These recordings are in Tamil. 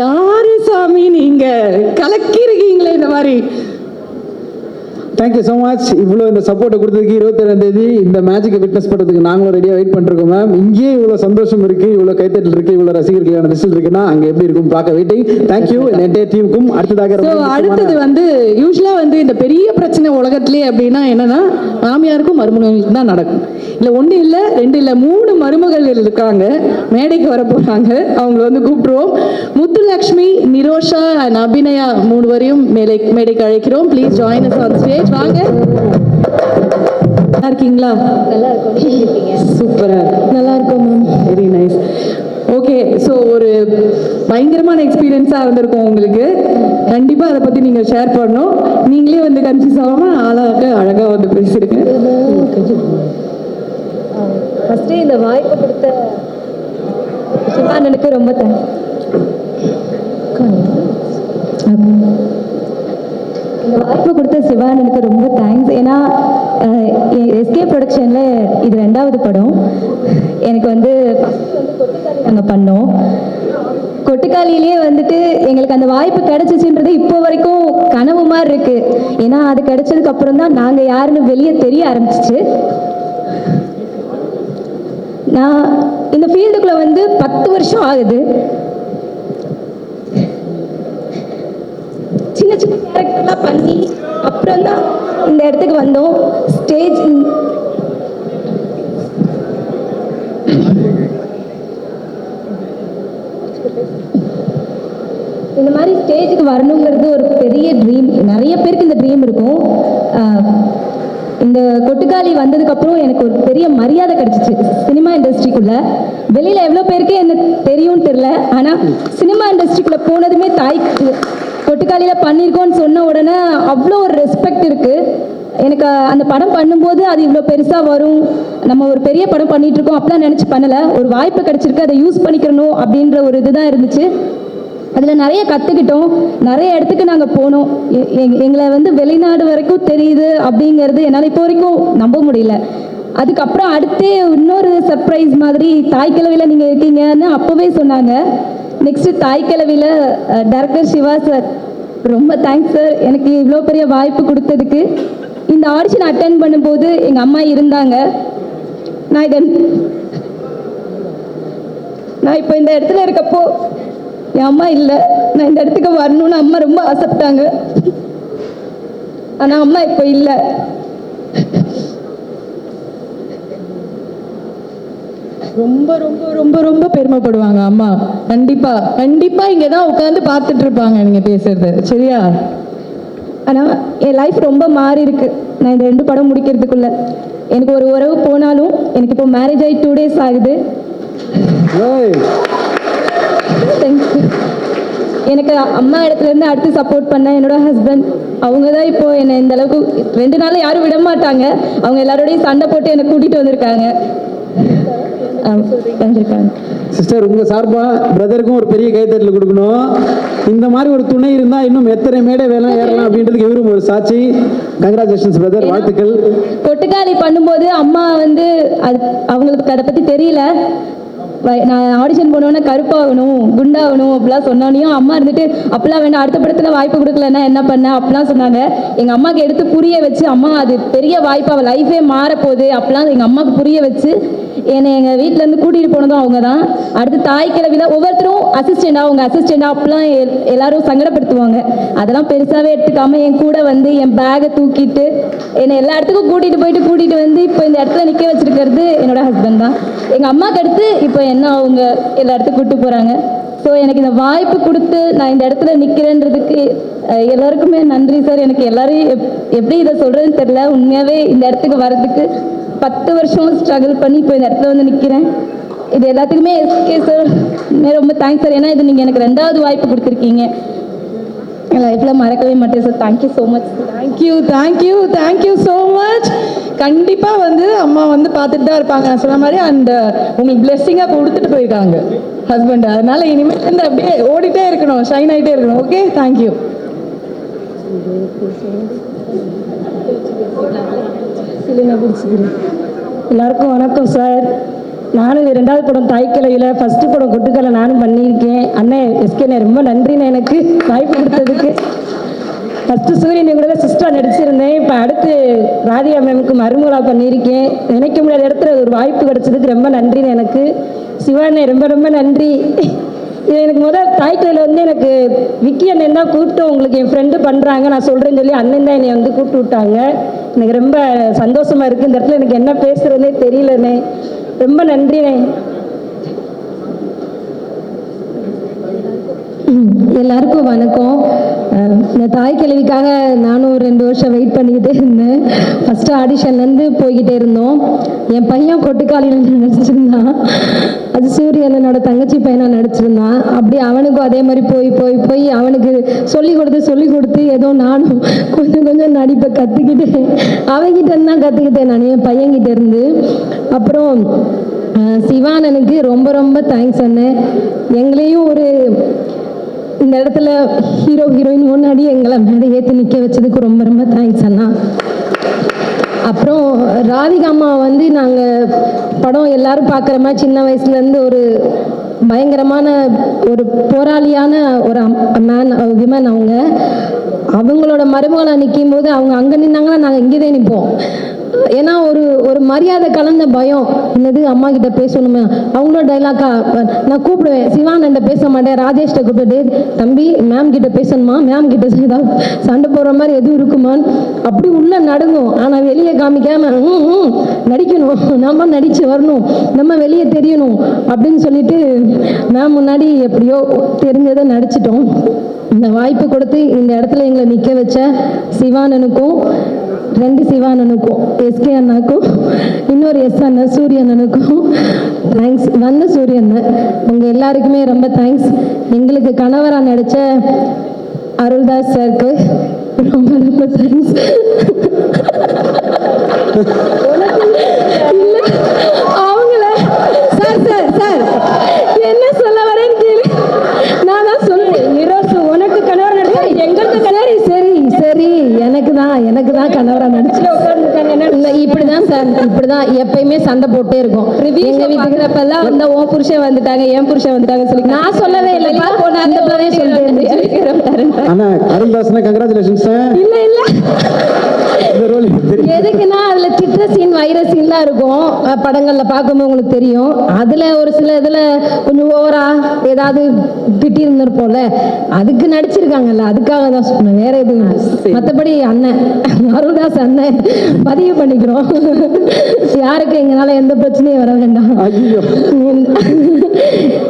யாரு சாமி நீங்க கலக்கிருக்கீங்களே இந்த மாதிரி. Thank you so much. இவ்வளோ இந்த சப்போர்ட்டை கொடுத்ததுக்கு 22ஆம் தேதி இந்த மேட்சுக்கு விட்னஸ் பண்ணுறதுக்கு நாங்களும் ரெடியாக வெயிட் பண்ணிருக்கோம் மேம். இங்கேயே இவ்வளோ சந்தோஷம் இருக்குது, இவ்வளோ கைத்தட்டல் இருக்குது, இவ்வளோ ரசிகர்களுக்கான ரிசல்ட் இருக்குன்னா அங்கே எப்படி இருக்கும் பார்க்க வெயிட்டிங். தேங்க்யூ என்டையர் டீமுக்கும். அடுத்தது வந்து யூஸ்வலாக வந்து இந்த பெரிய பிரச்சனை உலகத்திலே அப்படின்னா என்னன்னா மாமியாருக்கும் மருமகளுக்கும் தான் நடக்கும். இல்லை ஒன்று இல்லை 2 இல்லை 3 மருமகள் இருக்காங்க, மேடைக்கு வர போகிறாங்க. அவங்கள வந்து கூப்பிட்டுருவோம். முத்துலக்ஷ்மி, நிரோஷா அண்ட் அபிநயா 3 வரையும் மேடைக்கு அழைக்கிறோம். Please join us on stage. வாங்க. நல்லா இருக்கீங்களா? நல்லா இருக்கும். சூப்பரா நல்லா இருக்கும் ma'am. Very nice. Okay, so ஒரு பயங்கரமான எக்ஸ்பீரியன்ஸாக இருந்திருக்கும் உங்களுக்கு. கண்டிப்பாக அதை பற்றி நீங்கள் ஷேர் பண்ணணும். நீங்களே வந்து கன்ஃபியூஸ் ஆகாமல் அழகாக வந்து பேசிடுங்க. ஃபஸ்ட்டு இந்த வாய்ப்பு கொடுத்த சிவானனுக்கு ரொம்ப தேங்க்ஸ். இந்த வாய்ப்பு கொடுத்த சிவானனுக்கு ரொம்ப தேங்க்ஸ். ஏன்னா எஸ்கே ப்ரொடக்ஷனில் இது 2வது படம். எனக்கு வந்து கொட்டுக்காளி நாங்கள் பண்ணோம். கொட்டுக்காளியிலேயே வந்துட்டு எங்களுக்கு அந்த வாய்ப்பு கிடைச்சிச்சுன்றது இப்போ வரைக்கும் கனவு மாதிரி இருக்கு. ஏன்னா அது கிடைச்சதுக்கு அப்புறம் தான் நாங்கள் யாருன்னு வெளியே தெரிய ஆரம்பிச்சிச்சு. நான் இந்த ஃபீல்டுக்குள்ள வந்து 10 வருஷம் ஆகுது. சின்ன சின்ன கேரக்டர்லாம் பண்ணி அப்புறம் தான் இந்த இடத்துக்கு வந்தோம். ஸ்டேஜ் இந்த மாதிரி ஸ்டேஜுக்கு வரணுங்கிறது ஒரு பெரிய ட்ரீம். நிறைய பேருக்கு இந்த ட்ரீம் இருக்கும். இந்த கொட்டுக்காளி வந்ததுக்கப்புறம் எனக்கு ஒரு பெரிய மரியாதை கிடைச்சிச்சு சினிமா இண்டஸ்ட்ரிக்குள்ள. வெளியில் எவ்வளோ பேருக்கு என்ன தெரியும்னு தெரியல, ஆனால் சினிமா இண்டஸ்ட்ரிக்குள்ளே போனதுமே கொட்டுக்காளியில் பண்ணியிருக்கோன்னு சொன்ன உடனே அவ்வளோ ஒரு ரெஸ்பெக்ட் இருக்குது எனக்கு. அந்த படம் பண்ணும்போது அது இவ்வளோ பெருசாக வரும், நம்ம ஒரு பெரிய படம் பண்ணிகிட்ருக்கோம் அப்படிலாம் நினச்சி பண்ணலை. ஒரு வாய்ப்பு கிடச்சிருக்கு, அதை யூஸ் பண்ணிக்கணும் அப்படின்ற ஒரு இதுதான் இருந்துச்சு. அதில் நிறைய கற்றுக்கிட்டோம். நிறைய இடத்துக்கு நாங்கள் போனோம். எங்களை வந்து வெளிநாடு வரைக்கும் தெரியுது அப்படிங்கிறது என்னால் இப்போ வரைக்கும் நம்ப முடியல. அதுக்கப்புறம் அடுத்தே இன்னொரு சர்ப்ரைஸ் மாதிரி தாய்க்கிழவியில் நீங்கள் இருக்கீங்கன்னு அப்போவே சொன்னாங்க. நெக்ஸ்ட்டு தாய்க்கிழவியில் டைரக்டர் சிவா சார், ரொம்ப தேங்க்ஸ் சார் எனக்கு இவ்வளோ பெரிய வாய்ப்பு கொடுத்ததுக்கு. இந்த ஆடிஷன் அட்டென்ட் பண்ணும்போது எங்கள் அம்மா இருந்தாங்க. நான் இப்போ இந்த இடத்துல இருக்கப்போ என் அம்மா இல்லை. நான் இந்த இடத்துக்கு வரணும்னு அம்மா ரொம்ப ஆசைப்பட்டாங்க. ஆனால் அம்மா இப்போ இல்லை. ரொம்ப ரொம்ப ரொம்ப ரொம்ப பெருமைப்படுவாங்க அம்மா. கண்டிப்பா இங்கே தான் உட்காந்து பார்த்துட்டு இருப்பாங்க நீங்க பேசுறது. சரியா? ஆனால் என் லைஃப் ரொம்ப மாறி இருக்கு. நான் இந்த 2 படம் முடிக்கிறதுக்குள்ள எனக்கு ஒரு உறவு போனாலும் எனக்கு இப்போ மேரேஜ் ஆகி 2 days ஆகுது. தேங்க்யூ. எனக்கு அம்மா இடத்துலேருந்து அடுத்து சப்போர்ட் பண்ண என்னோட ஹஸ்பண்ட், அவங்க தான் இப்போ என்னை இந்த அளவுக்கு 2 நாள் யாரும் விட மாட்டாங்க. அவங்க எல்லாரோடையும் சண்டை போட்டு என்னை கூட்டிகிட்டு வந்திருக்காங்க. சிஸ்டர், உங்க சார்பா பிரதருக்கும் ஒரு பெரிய கைத்தட்டல் கொடுக்கணும். இந்த மாதிரி ஒரு துணை இருந்தா இன்னும் எத்தனை மேடை வேலை ஏறலாம் அப்படின்றதுக்கு இவரும் ஒரு சாட்சி. கங்க்ராச்சுலேஷன்ஸ் பிரதர், வாழ்த்துக்கள். கொட்டுக்காளி பண்ணும்போது அம்மா வந்து அவங்களுக்கு அதை பத்தி தெரியல. நான் ஆடிஷன் போனோன்னே கருப்பாகணும் குண்டாகணும் அப்படிலாம் சொன்னோனையும் அம்மா இருந்துட்டு அப்படிலாம் வேண்டாம், அடுத்த படத்தில் வாய்ப்பு கொடுக்கலன்னா என்ன பண்ண அப்படிலாம் சொன்னாங்க. எங்கள் அம்மாவுக்கு எடுத்து புரிய வச்சு, அம்மா அது பெரிய வாய்ப்பு, அவள் லைஃபே மாறப்போகுது அப்படிலாம் எங்கள் அம்மாவுக்கு புரிய வச்சு என்னை எங்கள் வீட்டிலேருந்து கூட்டிகிட்டு போனதும் அவங்க தான். அடுத்து தாய்க்கிழவியில் ஒவ்வொருத்தரும் அசிஸ்டண்டாக அப்படிலாம் எல்லாரும் சங்கடப்படுத்துவாங்க. அதெல்லாம் பெருசாகவே எடுத்துக்காமல் என் கூட வந்து என் பேகை தூக்கிட்டு என்னை எல்லா இடத்துக்கும் கூட்டிகிட்டு வந்து இப்போ இந்த இடத்துல நிற்க வச்சிருக்கிறது என்னோட ஹஸ்பண்ட் தான். எங்கள் அம்மாவுக்கு அடுத்து இப்போ என்ன அவங்க எல்லா இடத்துக்கும் கூப்பிட்டு போகிறாங்க. ஸோ எனக்கு இந்த வாய்ப்பு கொடுத்து நான் இந்த இடத்துல நிற்கிறேன்றதுக்கு எல்லாருக்குமே நன்றி சார். எனக்கு எல்லாரையும் எப்படி இதை சொல்கிறதுன்னு தெரியல. உண்மையாகவே இந்த இடத்துக்கு வர்றதுக்கு 10 வருஷம் ஸ்ட்ரகிள் பண்ணி இப்போ இந்த இடத்துல வந்து நிற்கிறேன். இது எல்லாத்துக்குமே எஸ்கே சார் ரொம்ப தேங்க்ஸ் சார். ஏன்னா இது நீங்கள் எனக்கு 2வது வாய்ப்பு கொடுத்துருக்கீங்க. என் லைஃப்பில் மறக்கவே மாட்டேன் sir. Thank you so much. Thank you so much. கண்டிப்பாக வந்து அம்மா வந்து பார்த்துட்டு தான் இருப்பாங்க நான் சொன்ன மாதிரி. அண்ட் உங்களுக்கு பிளெஸ்ஸிங்காக கொடுத்துட்டு போயிருக்காங்க ஹஸ்பண்ட். அதனால இனிமேல் வந்து அப்படியே ஓடிட்டே இருக்கணும், ஷைன் ஆகிட்டே இருக்கணும். Okay, thank you. எல்லாருக்கும் வணக்கம் சார். நானும் இது 2வது படம் தாய்க்கிழவியில், ஃபஸ்ட்டு படம் கொட்டுக்கலை நானும் பண்ணியிருக்கேன். அண்ணன் எஸ்கேண்ணே ரொம்ப நன்றிண்ணே எனக்கு வாய்ப்பு கொடுத்ததுக்கு. ஃபஸ்ட்டு சூரியனை கூட தான் சிஸ்டராக நடிச்சிருந்தேன். இப்போ அடுத்து ராதிகா மேமுக்கு மருமகளாக பண்ணியிருக்கேன். நினைக்க முடியாத இடத்துல ஒரு வாய்ப்பு கிடைச்சதுக்கு ரொம்ப நன்றிண்ணே எனக்கு. சிவாண்ணே ரொம்ப ரொம்ப நன்றி. இது எனக்கு முதல் தாய்க்கிழவியில் வந்து எனக்கு விக்கி அண்ணன் தான் கூப்பிட்டு உங்களுக்கு என் ஃப்ரெண்டு பண்ணுறாங்க நான் சொல்கிறேன்னு சொல்லி அண்ணன் தான் என்னை வந்து கூப்பிட்டு விட்டாங்க. எனக்கு ரொம்ப சந்தோஷமாக இருக்குது. இந்த இடத்துல எனக்கு என்ன பேசுகிறதுனே தெரியலண்ணே. ரொம்ப நன்றிண்ணே. எல்லாருக்கும் வணக்கம். இந்த தாய்க்கிழவிக்காக நானும் 2 வருஷம் வெயிட் பண்ணிக்கிட்டே இருந்தேன். ஃபஸ்ட்டு ஆடிஷன்லேருந்து போய்கிட்டே இருந்தோம். என் பையன் கொட்டுக்காலியில் நடிச்சிருந்தான். அது சூரியனோட தங்கச்சி பையனாக நடிச்சிருந்தான். அப்படி அவனுக்கும் அதே மாதிரி போய் அவனுக்கு சொல்லி கொடுத்து ஏதோ நானும் கொஞ்சம் நடிப்பை கற்றுக்கிட்டேன். அவங்கிட்ட இருந்து தான் கற்றுக்கிட்டேன் நான், என் பையன்கிட்ட இருந்து. அப்புறம் சிவானனுக்கு ரொம்ப ரொம்ப தேங்க்ஸ் அண்ணன். எங்களையும் ஒரு இந்த இடத்துல ஹீரோயின் முன்னாடி எங்களை மேடை ஏற்றி நிற்க வச்சதுக்கு ரொம்ப ரொம்ப தேங்க்ஸ் அண்ணா. அப்புறம் ராதிகா அம்மா வந்து நாங்கள் படம் எல்லாரும் பார்க்குற மாதிரி சின்ன வயசுலேருந்து ஒரு பயங்கரமான ஒரு போராளியான ஒரு விமன். அவங்களோட மருமகளாக நிற்கும் போது அவங்க அங்கே நின்னாங்கன்னா நாங்கள் இங்கே தான் நிற்போம். ஏன்னா ஒரு மரியாதை கலந்த பயம். என்னது அம்மா கிட்ட பேசணுமே, அவங்களோட டைலாக்கா நான் கூப்பிடுவேன். சிவானண்ட பேச மாட்டேன், ராஜேஷ்ட கூப்பிட்டு தம்பி மேம் கிட்ட பேசணுமா, மேம் கிட்ட ஏதாவது சண்டை போடுற மாதிரி எதுவும் இருக்குமான்னு அப்படி உள்ள நடுங்கும். ஆனால் வெளியே காமிக்காம நடிக்கணும், நம்ம நடிச்சு வரணும், நம்ம வெளியே தெரியணும் அப்படின்னு சொல்லிட்டு மேம் முன்னாடி எப்படியோ தெரிஞ்சதை நடிச்சிட்டோம். இந்த வாய்ப்பு கொடுத்து இந்த இடத்துல எங்களை நிற்க வச்ச சிவானனுக்கும் 2 சிவானனுக்கும், எஸ்கே அண்ணாக்கும், இன்னொரு எஸ் அண்ணா சூரிய அண்ணனுக்கும் தேங்க்ஸ். வந்த சூரிய அண்ணன் உங்கள் எல்லாருக்குமே ரொம்ப தேங்க்ஸ். எங்களுக்கு கணவராக நடித்த அருள்தாஸ் சாருக்கு ரொம்ப ரொம்ப தேங்க்ஸ். இல்லை அவங்கள சார் சார் சார் என்ன சொல்ல வரேன்னு கேளு. நான் தான் சொல்றேன், நிரோசு உனக்கு கணவர் நடிச்சா எங்களுக்கு கணவர். சரி சரி எனக்கு தான் கணவராக நடிச்சு உட்காந்துருக்காங்க. இப்படிதான் சார், இப்படிதான் எப்பயுமே சண்டை போட்டே இருக்கும். எங்க வீட்டுக்குறப்பெல்லாம் வந்து உன் புருஷன் வந்துட்டாங்க என் புருஷன் வந்துட்டாங்க சொல்லி நான் சொல்லவே இல்லை. ஆனா அருள்தாஸ்னா கங்க்ராச்சுலேஷன்ஸ். இல்ல இல்ல எதுக்குன்னா அதுல சித்திர சீன் வைர சீன்லாம் இருக்கும் படங்கள்ல பார்க்கும்போது உங்களுக்கு தெரியும். அதுல ஒரு சில இதுல கொஞ்சம் ஓவரா ஏதாவது திட்டி இருந்திருப்போம்ல, அதுக்கு நடிச்சிருக்காங்கல்ல, அதுக்காக தான் சொன்னேன், வேற எதுவும். மற்றபடி அண்ணன் அருள்தாஸ் அண்ணன் பதிவு பண்ணிக்கிறோம். யாருக்கு எங்களால எந்த பிரச்சனையும் வர வேண்டாம்.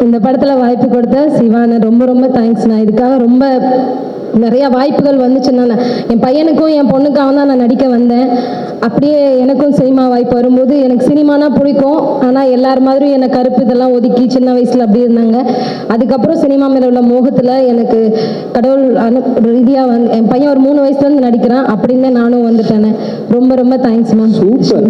இந்த படத்துல வாய்ப்பு கொடுத்த சிவான ரொம்ப ரொம்ப தேங்க்ஸ். நான் இதுக்காக ரொம்ப நிறைய வாய்ப்புகள் வந்துச்சுன்னா என் பையனுக்கும் என் பொண்ணுக்காக தான் நான் நடிக்க வந்தேன். அப்படியே எனக்கும் சினிமா வாய்ப்பு வரும்போது எனக்கு சினிமானா பிடிக்கும். ஆனால் எல்லார் மாதிரியும் என்னை கருப்பு இதெல்லாம் ஒதுக்கி சின்ன வயசில் அப்படி இருந்தாங்க. அதுக்கப்புறம் சினிமா மேலே உள்ள மோகத்தில் எனக்கு கடவுள் ரீதியாக வந்து என் பையன் ஒரு 3 வயசுலேருந்து நடிக்கிறான். அப்படின்னு நானும் வந்துட்டேன். ரொம்ப ரொம்ப தேங்க்ஸ் மேம். சூப்பர்.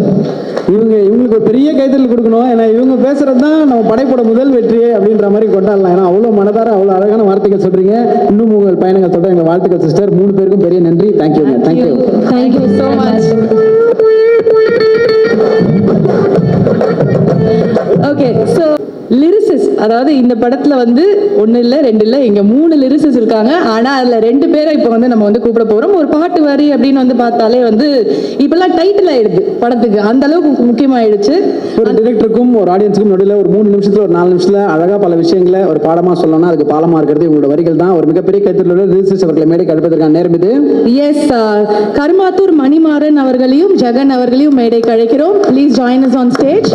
இவங்களுக்கு ஒரு பெரிய கைத்தறல் கொடுக்கணும். ஏன்னா இவங்க பேசுறது தான் நம்ம படைப்போட முதல் வெற்றி அப்படின்ற மாதிரி கொண்டாடலாம். ஏன்னா அவ்வளோ மனதார அவ்வளோ அழகான வார்த்தைகள் சொல்றீங்க. இன்னும் உங்கள் பயணங்கள் சொல்ற எங்கள் வாழ்த்துக்கள் சிஸ்டர். 3 பேருக்கும் பெரிய நன்றி. Thank you thank you thank you so much. Okay, so lyrics, அதாவது இந்த படத்துல வந்து 1 இல்லை 2 இல்லை இங்க 3 லிரிசிஸ் இருக்காங்க. ஆனா அதுல 2 பேரை இப்போ வந்து நம்ம வந்து கூப்பிட போறோம். ஒரு பாட்டு வரி அப்படின்னு வந்து பார்த்தாலே வந்து இப்பெல்லாம் டைட்டில் ஆயிடுது படத்துக்கு, அந்த அளவுக்கு முக்கியமாயிடுச்சு. ஒரு டிரெக்டருக்கும் ஒரு ஆடியன்ஸுக்கும் நடுவில் ஒரு 3 நிமிஷத்துல ஒரு 4 நிமிஷத்துல அழகா பல விஷயங்களை ஒரு பாடமா சொல்லணும்னா அதுக்கு பாலமா இருக்கிறது உங்களோட வரிகள் தான். ஒரு மிகப்பெரிய கைத்தறலோட லிரிசிஸ் அவர்களை மேடைக்கு அழைப்பதற்கான நேரம் இது. எஸ், கருமாத்தூர் மணிமாறன் அவர்களையும் ஜெகன் அவர்களையும் மேடைக்கு அழைக்கிறோம். Please join us on stage.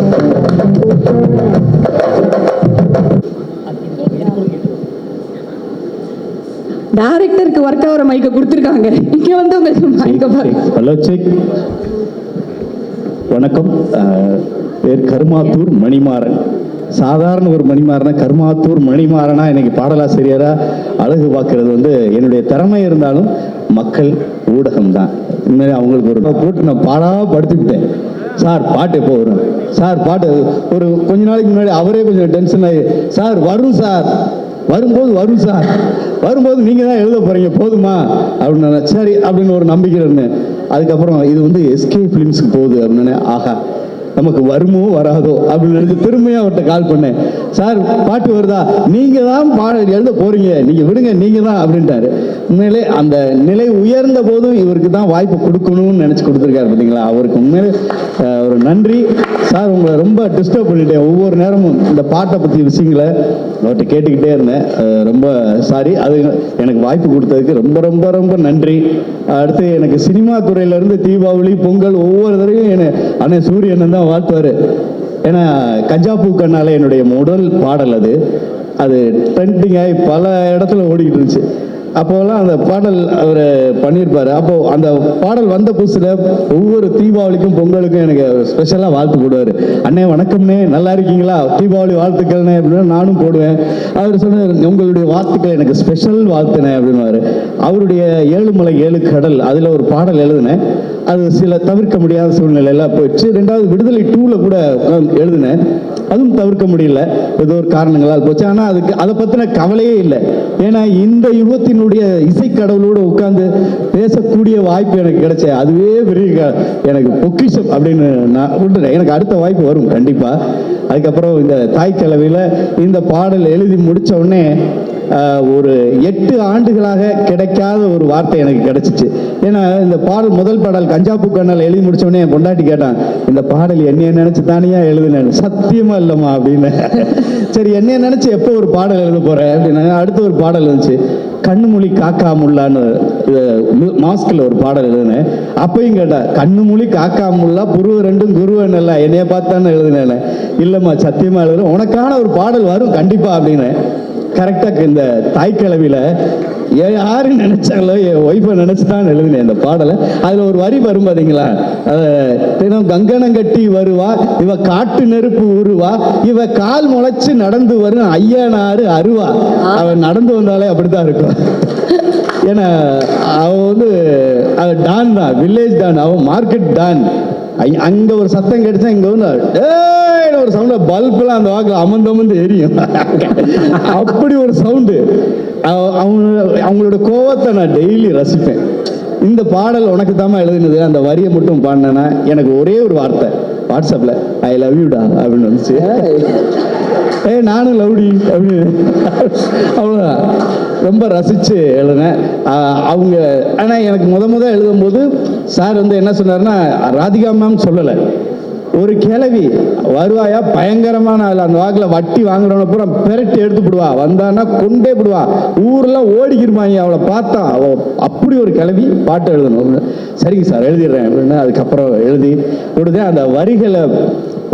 டைரக்டருக்கு ஒர்க் ஆகிற மைக்கை கொடுத்துருக்காங்க. இங்க வந்து உங்களுக்கு மைக்கை பாருங்க. Hello check. வணக்கம். பேர் கருமாத்தூர் மணிமாறன். சாதாரண ஒரு மணிமாறனா கருமாத்தூர் மணிமாறனா எனக்கு பாடலாசிரியராக அழகு பார்க்கறது வந்து என்னுடைய திறமை இருந்தாலும் மக்கள் ஊடகம் தான். இனிமேல் அவங்களுக்கு ஒரு போட்டு நான் பாடாக படுத்துக்கிட்டேன். சார் பாட்டு எப்போ வரும் சார், பாட்டு ஒரு கொஞ்ச நாளைக்கு முன்னாடி அவரே கொஞ்சம் டென்ஷன் ஆகி சார் வரும் சார், வரும்போது வரும் சார், வரும்போது நீங்கள் தான் எழுத போகிறீங்க போதுமா அப்படின்னு. சரி அப்படின்னு ஒரு நம்பிக்கை இருந்தேன். அதுக்கப்புறம் இது வந்து எஸ்கே ஃபிலிம்ஸுக்கு போகுது அப்படின்னு. ஆஹா நமக்கு வருமோ வராதோ அப்படின்னு நினைச்சு திரும்பியும் அவர்கிட்ட கால் பண்ணேன். சார் பாட்டு வருதா? நீங்க தான் பாடல் எழுத போறீங்க, நீங்க விடுங்க, நீங்க தான் அப்படின்ட்டாரு. உண்மையிலே அந்த நிலை உயர்ந்த போதும் இவருக்கு தான் வாய்ப்பு கொடுக்கணும்னு நினைச்சு கொடுத்துருக்காரு பார்த்தீங்களா. அவருக்கு உண்மையிலே ஒரு நன்றி சார். உங்களை ரொம்ப டிஸ்டர்ப் பண்ணிட்டேன். ஒவ்வொரு நேரமும் இந்த பாட்டை பற்றி விஷயங்களை அவர்கிட்ட கேட்டுக்கிட்டே இருந்தேன். ரொம்ப சாரி. அது எனக்கு வாய்ப்பு கொடுத்ததுக்கு ரொம்ப ரொம்ப ரொம்ப நன்றி. அடுத்து எனக்கு சினிமா துறையிலேருந்து தீபாவளி பொங்கல் ஒவ்வொரு தடவையும் அண்ணன் சூரியன் தான் வாழ்த்துவார். ஏன்னா கஞ்சா பூ கண்ணாலே என்னுடைய முதல் பாடல் அது ட்ரெண்டிங்காகி பல இடத்துல ஓடிக்கிட்டு இருந்துச்சு. அப்போலாம் அந்த பாடல் அவர் பண்ணியிருப்பார். அப்போது அந்த பாடல் வந்த புதுசில் ஒவ்வொரு தீபாவளிக்கும் பொங்கலுக்கும் எனக்கு ஸ்பெஷலாக வாழ்த்து போடுவார். அண்ணே வணக்கம்ண்ணே, நல்லா இருக்கீங்களா, தீபாவளி வாழ்த்துக்கள்ண்ணே அப்படின்னா நானும் போடுவேன். அவர் சொன்னார், உங்களுடைய வாழ்த்துக்கள் எனக்கு ஸ்பெஷல் வாழ்த்துனேன் அப்படின்வார். அவருடைய 7 மலை 7 கடல் அதில் ஒரு பாடல் எழுதினேன். அது சில தவிர்க்க முடியாத சூழ்நிலையெல்லாம் போயிடுச்சு. 2வது விடுதலை 2ல் கூட எழுதினேன். அதுவும் தவிர்க்க முடியல, ஏதோ ஒரு காரணங்களால் போச்சு. ஆனால் அதை பற்றின கவலையே இல்லை. ஏன்னா இந்த யுகத்தினுடைய இசைக்கடவுளோடு உட்கார்ந்து பேசக்கூடிய வாய்ப்பு எனக்கு கிடைச்ச அதுவே பெரிய எனக்கு பொக்கிஷம் அப்படின்னு நான் விட்டுறேன். எனக்கு அடுத்த வாய்ப்பு வரும் கண்டிப்பாக. அதுக்கப்புறம் இந்த தாய் கிழவியில் இந்த பாடல் எழுதி முடித்த உடனே ஒரு 8 ஆண்டுகளாக கிடைக்காத ஒரு வார்த்தை எனக்கு கிடைச்சிச்சு. ஏன்னா இந்த பாடல் முதல் பாடல் கஞ்சா பூ கண்ணால் எழுதி முடிச்சோடனே என் பொண்டாட்டி கேட்டான், இந்த பாடல் என்னைய நினைச்சு தானியா எழுதுனேன். சத்தியமா இல்லைம்மா அப்படின்னு. சரி, என்னைய நினைச்சு எப்போ ஒரு பாடல் எழுத போறேன் அப்படின்னா அடுத்த ஒரு பாடல் இருந்துச்சு, கண்ணுமொழி காக்காமுல்லான்னு மாஸ்கில் ஒரு பாடல் எழுதினேன். அப்பையும் கேட்டேன், கண்ணுமொழி காக்காமுல்லா புருவ 2 குருவன் இல்லை, என்னைய பார்த்தானே எழுதினேன். இல்லைம்மா சத்தியமா எழுதுறேன், உனக்கான ஒரு பாடல் வரும் கண்டிப்பா அப்படின்னு. கரெக்டாக இந்த தாய்க்கிழவியில் யாரு நினைச்சாங்களோ என் ஒய்ஃபை நினைச்சு தான் எழுதினேன் இந்த பாடலை. அதில் ஒரு வரி வரும் பார்த்தீங்களா, தினம் கங்கணம் கட்டி வருவா, இவ காட்டு நெருப்பு உருவா, இவ கால் முளைச்சு நடந்து வரும் ஐயனாரு அருவா. அவன் நடந்து வந்தாலே அப்படித்தான் இருக்கும். ஏன்னா அவன் டான் தான், வில்லேஜ் டான், அவன் மார்க்கெட் டான். அங்கே ஒரு சத்தம் கிடைச்சா இங்கே ஒரு சவுண்டு, பல்பெல்லாம் அந்த வாக்கில் அமர்ந்து எரியும். அப்படி ஒரு சவுண்டு. அவங்களோட கோவத்தை நான் டெய்லி ரசிப்பேன். இந்த பாடல் உனக்கு தாமா எழுதினது, அந்த வரியை மட்டும் பாடினேன்னா எனக்கு ஒரே ஒரு வார்த்தை வாட்ஸ்அப்பில், ஐ லவ் யூடா அப்படின்னு வந்துச்சு. நானும் லவ்டி அப்படின்னு அவ்வளோதான். ரொம்ப ரசித்து எழுதினேன். அவங்க ஆனால் எனக்கு முத எழுதும்போது சார் என்ன சொன்னார்னா, ராதிகா மேம் சொல்லலை, ஒரு கிழவி வருவாயா பயங்கரமான ஆள், அந்த வாக்கில் வட்டி வாங்குறவன பூரா பெரட்டி எடுத்து போடுவா, வந்தான்னா கொண்டே போடுவா, ஊரெல்லாம் ஓடிக்கிருப்பாங்க அவளை பார்த்தா. அப்படி ஒரு கிழவி பாட்டு எழுதணும். சரிங்க சார் எழுதிடுறேன் அப்படின்னு அதுக்கப்புறம் எழுதி கொடுத்தேன். அந்த வரிகளை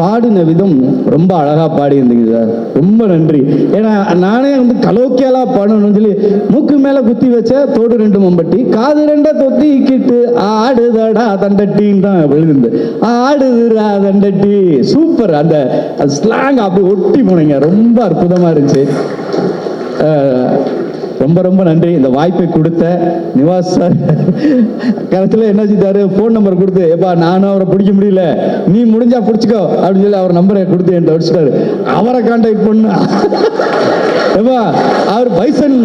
பாடின விதம் ரொம்ப அழகாக பாடியிருந்தீங்க சார், ரொம்ப நன்றி. ஏன்னா நானே கலோக்கியலா பாடணும்னு சொல்லி மூக்கு மேலே குத்தி வச்ச தோடு 2 மம்பட்டி, காது 2 தொத்திக்கிட்டு ஆடுதடா தண்டட்டின்னு தான் எழுதிருந்து, ஆடுதுரா தண்டட்டி. சூப்பர். அந்த ஸ்லாங் அப்படி ஒட்டி போனீங்க, ரொம்ப அற்புதமாக இருந்துச்சு. ரொம்ப ரொம்ப நன்றி. இந்த வாய்ப்பை கொடுத்த நிவாஸ் சார் கருத்தில் என்ன செஞ்சாரு, ஃபோன் நம்பர் கொடுத்து, ஏப்பா நானும் அவரை பிடிக்க முடியல, நீ முடிஞ்சா பிடிச்சிக்கோ அப்படின்னு சொல்லி அவர் நம்பரை கொடுத்து என்கிட்ட வச்சுட்டாரு. அவரை கான்டாக்ட் பண்ணா ஏப்பா அவர் பைசன்